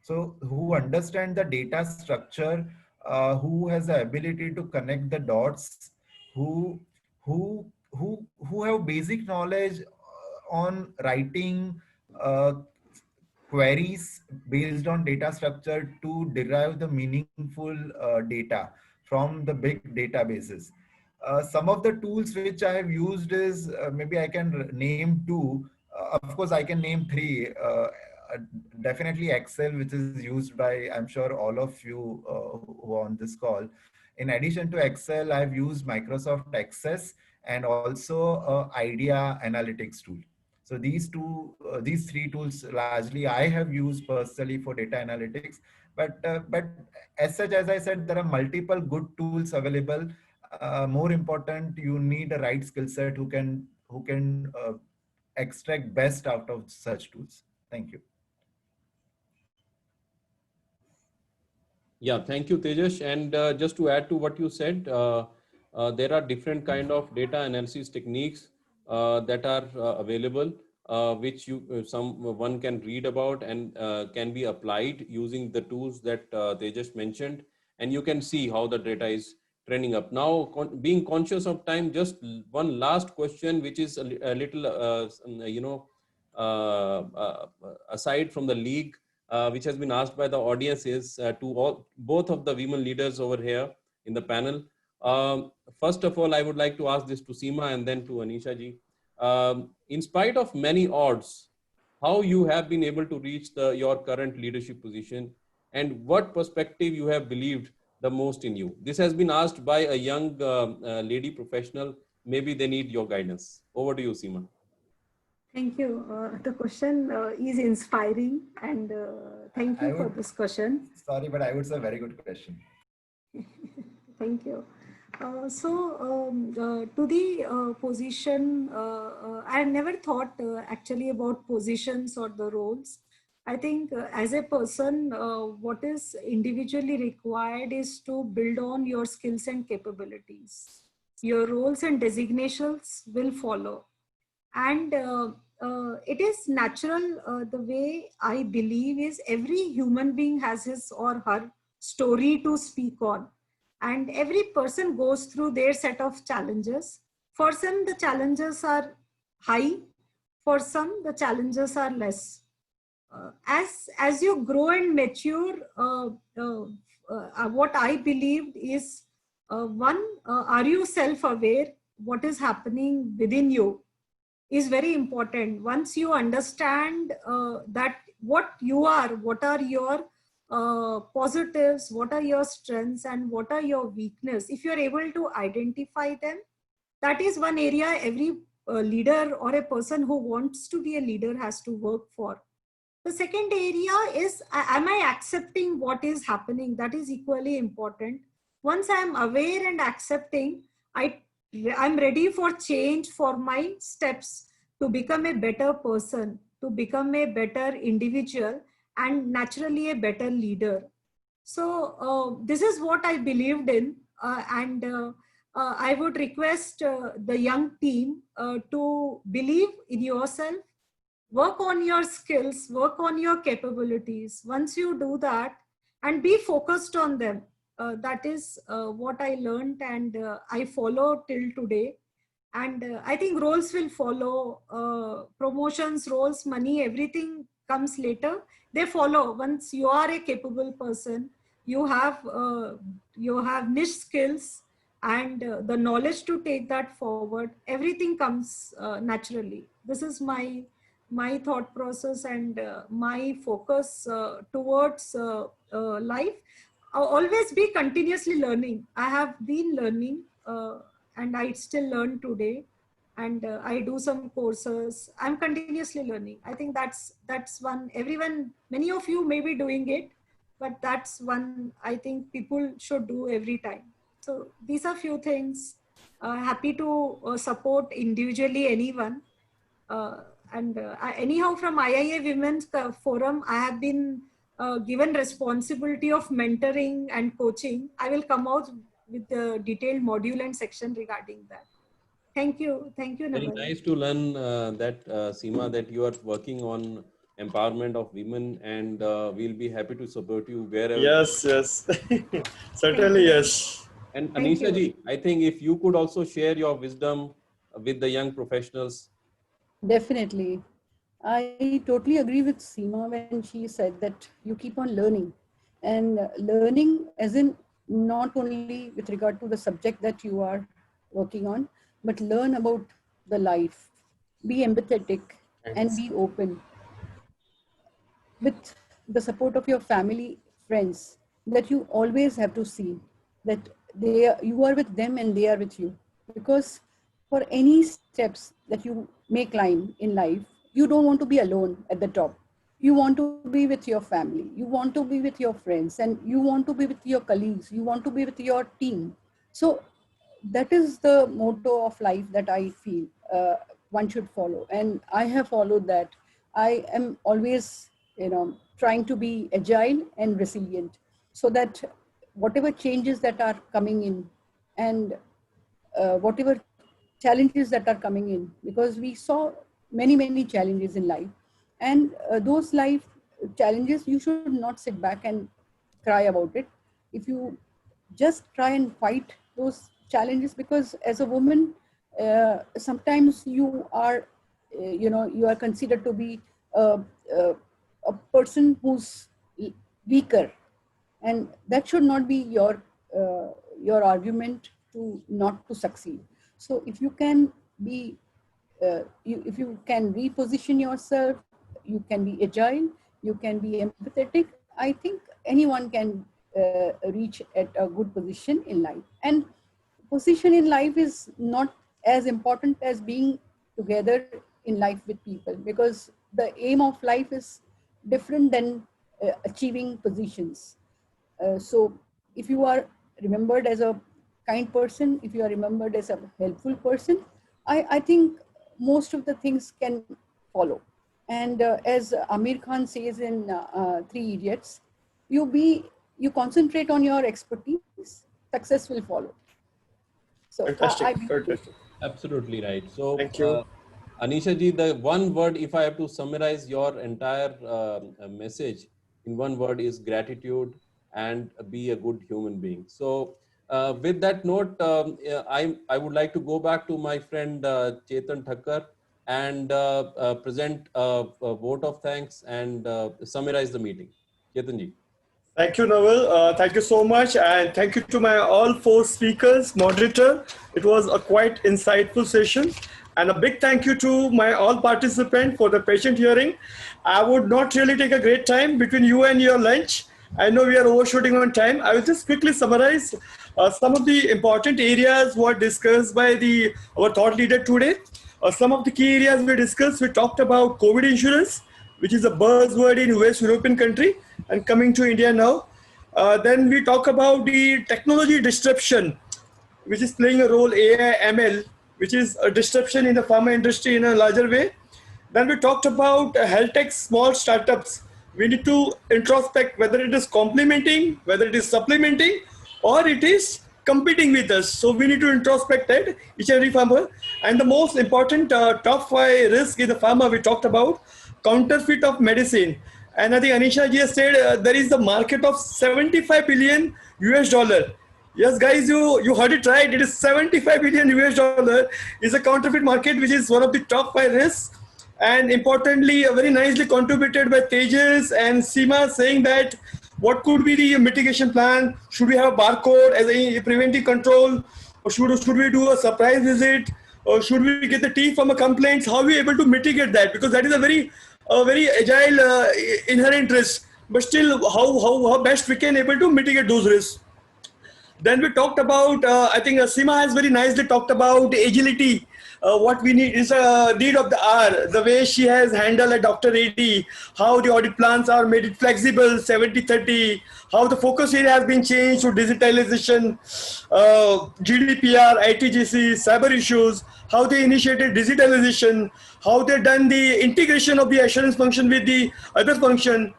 So who understand the data structure, who has the ability to connect the dots, who who who have basic knowledge on writing queries based on data structure to derive the meaningful data from the big databases. Some of the tools which I have used is maybe I can name two. Of course, I can name three. Definitely Excel, which is used by, I'm sure, all of you who are on this call. In addition to Excel, I've used Microsoft Access and also Idea Analytics tool. So these three tools largely I have used personally for data analytics. But as such, as I said, there are multiple good tools available. More important, you need a right skill set who can extract best out of such tools. Thank you. Yeah, thank you, Tejas. And just to add to what you said, there are different kind of data analysis techniques that are available, which one can read about and can be applied using the tools that Tejas mentioned, and you can see how the data is trending up. Now, being conscious of time, just one last question, which is a little, aside from the league, which has been asked by the audience is to both of the women leaders over here in the panel. First of all, I would like to ask this to Seema and then to Anisha ji. In spite of many odds, how you have been able to reach your current leadership position, and what perspective you have believed the most in you? This has been asked by a young lady professional. Maybe they need your guidance. Over to you, Seema. Thank you. The question is inspiring, and thank you for this question. Sorry, but I would say very good question. Thank you. To the position, I never thought actually about positions or the roles. I think as a person, what is individually required is to build on your skills and capabilities. Your roles and designations will follow. And it is natural, the way I believe is every human being has his or her story to speak on. And every person goes through their set of challenges. For some, the challenges are high. For some, the challenges are less. As you grow and mature, what I believed is, one, are you self-aware? What is happening within you is very important. Once you understand that what you are, what are your positives, what are your strengths, and what are your weaknesses, if you're able to identify them, that is one area every leader or a person who wants to be a leader has to work for. The second area is, am I accepting what is happening? That is equally important. Once I am aware and accepting, I'm ready for change, for my steps to become a better person, to become a better individual, and naturally a better leader. So this is what I believed in, and I would request the young team to believe in yourself, work on your skills, work on your capabilities. Once you do that and be focused on them, that is what I learned, and I follow till today. And I think roles will follow, promotions, roles, money, everything comes later. They follow. Once you are a capable person, you have niche skills and the knowledge to take that forward, everything comes naturally. This is my thought process and my focus towards life. I'll always be continuously learning. I have been learning and I still learn today, and I do some courses. I'm continuously learning. I think that's one, many of you may be doing it, but that's one I think people should do every time. So these are few things. Happy to support individually anyone. Anyhow, from IIA Women's Forum, I have been given responsibility of mentoring and coaching. I will come out with the detailed module and section regarding that. Thank you, Very Naval. nice to learn that, Seema, that you are working on empowerment of women, and we'll be happy to support you wherever. Yes, yes. Thank Certainly, you. yes. And Thank Anisha you. ji, I think if you could also share your wisdom with the young professionals. Definitely. I totally agree with Seema when she said that you keep on learning. And learning, as in not only with regard to the subject that you are working on, but learn about the life. Be empathetic and Thanks. be open with the support of your family, friends, that you always have to see that you are with them and they are with you. Because for any steps that you may climb in life, you don't want to be alone at the top. You want to be with your family, you want to be with your friends, and you want to be with your colleagues, you want to be with your team. So that is the motto of life that I feel one should follow, and I have followed that. I am always, trying to be agile and resilient, so that whatever changes that are coming in, and whatever challenges that are coming in, because we saw many challenges in life, and those life challenges, you should not sit back and cry about it. If you just try and fight those challenges, because as a woman, sometimes you are, you are considered to be a, a person who's weaker, and that should not be your argument to not to succeed. So if you can be if you can reposition yourself, you can be agile, you can be empathetic, I think anyone can reach at a good position in life. And position in life is not as important as being together in life with people, because the aim of life is different than achieving positions. So if you are remembered as a kind person, if you are remembered as a helpful person, I think most of the things can follow. And as Amir Khan says in Three Idiots, you concentrate on your expertise, success will follow. So I Fantastic. believe. Fantastic. Absolutely right. So, Thank you. Anisha ji, the one word, if I have to summarize your entire message in one word, is gratitude and be a good human being. So, with that note, I would like to go back to my friend Chetan Thakkar and present a vote of thanks and summarize the meeting. Chetan ji. Thank you, Naval. Thank you so much. And thank you to my all four speakers, moderator. It was a quite insightful session. And a big thank you to my all participants for the patient hearing. I would not really take a great time between you and your lunch. I know we are overshooting on time. I will just quickly summarize some of the important areas were discussed by our thought leader today. Some of the key areas we discussed, we talked about COVID insurance, which is a buzzword in West European country and coming to India now. Then we talk about the technology disruption, which is playing a role, AI, ML, which is a disruption in the pharma industry in a larger way. Then we talked about health tech small startups. We need to introspect whether it is complementing, whether it is supplementing, or it is competing with us. So we need to introspect that, each and every farmer. And the most important top 5 risk in the pharma we talked about, counterfeit of medicine. And I think Anisha ji has said there is the market of 75 billion US dollar. Yes, guys, you heard it right. It is 75 billion US dollar is a counterfeit market, which is one of the top 5 risks. And importantly, very nicely contributed by Tejas and Seema, saying that what could be the mitigation plan? Should we have a barcode as a preventive control? Or should we do a surprise visit? Or should we get the tea from a complaint? How are we able to mitigate that? Because that is a very agile inherent risk. But still, how best we can able to mitigate those risks? Then we talked about, I think Seema has very nicely talked about agility. What we need is a need of the hour. The way she has handled a Dr. Reddy, how the audit plans are made it flexible, 70-30, how the focus area has been changed to digitalization, GDPR, ITGC, cyber issues, how they initiated digitalization, how they done the integration of the assurance function with the other function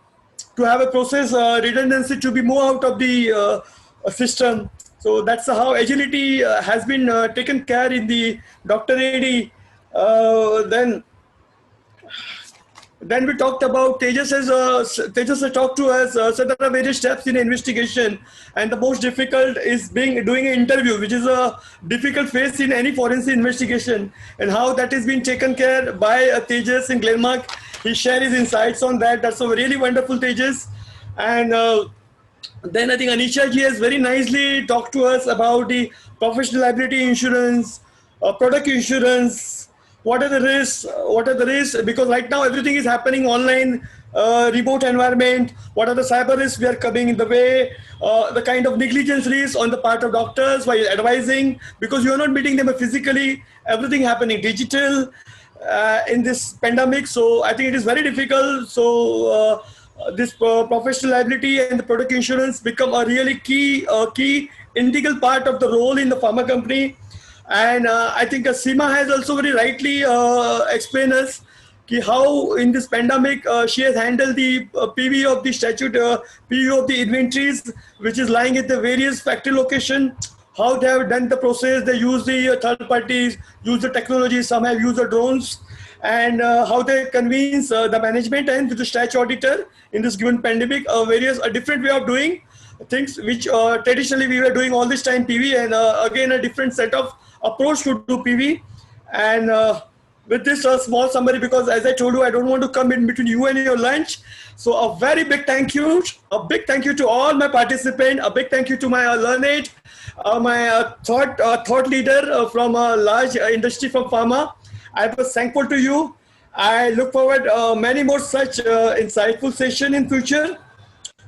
to have a process redundancy to be moved out of the system. So that's how agility has been taken care in the Dr. AD. Then we talked about Tejas has talked to us. So there are various steps in investigation, and the most difficult is doing an interview, which is a difficult phase in any forensic investigation, and how that is being taken care by Tejas in Glenmark. He shared his insights on that. That's a really wonderful, Tejas. And then I think Anisha ji has very nicely talked to us about the professional liability insurance, product insurance. What are the risks? What are the risks? Because right now everything is happening online, remote environment. What are the cyber risks we are coming in the way? The kind of negligence risks on the part of doctors while advising, because you are not meeting them physically. Everything happening digital in this pandemic. So I think it is very difficult. So this professional liability and the product insurance become a really key integral part of the role in the pharma company. And I think Seema has also very rightly explained us how in this pandemic she has handled the PV of the statute, PV of the inventories, which is lying at the various factory location, how they have done the process. They use the third parties, use the technology, some have used the drones, and how they convince the management and the statutory auditor in this given pandemic, a different way of doing things, which traditionally we were doing all this time PV, and again a different set of approach to do PV. And with this small summary, because as I told you, I don't want to come in between you and your lunch. So a very big thank you, to all my participants, a big thank you to my learned, my thought leader from a large industry from pharma. I was thankful to you. I look forward many more such insightful session in future.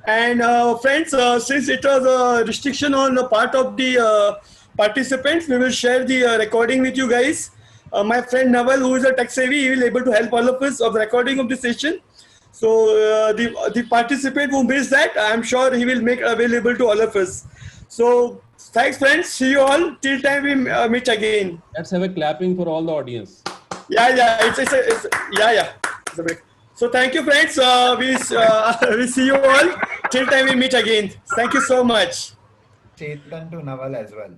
And friends, since it was a restriction on the part of the participants, we will share the recording with you guys. My friend Naval, who is a tech savvy, he will be able to help all of us of recording of the session. So the participant who missed that, I'm sure he will make available to all of us. So thanks, friends. See you all till time we meet again. Let's have a clapping for all the audience. Yeah. It's a break. So thank you, friends. We see you all till time we meet again. Thank you so much. Chetan to Naval as well.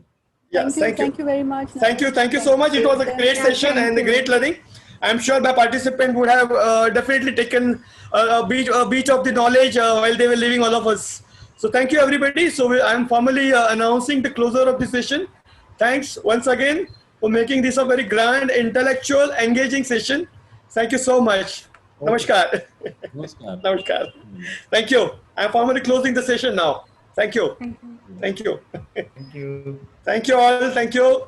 Yeah, Thank you very much. Thank you so much. It was a great session and a great learning. I'm sure my participant would have definitely taken a beat of the knowledge while they were leaving all of us. So thank you, everybody. So I'm formally announcing the closure of the session. Thanks once again for making this a very grand, intellectual, engaging session. Thank you so much. Okay. Namaskar. Namaskar. Namaskar. Thank you. I'm formally closing the session now. Thank you. Thank you. Thank you. Thank you all. Thank you.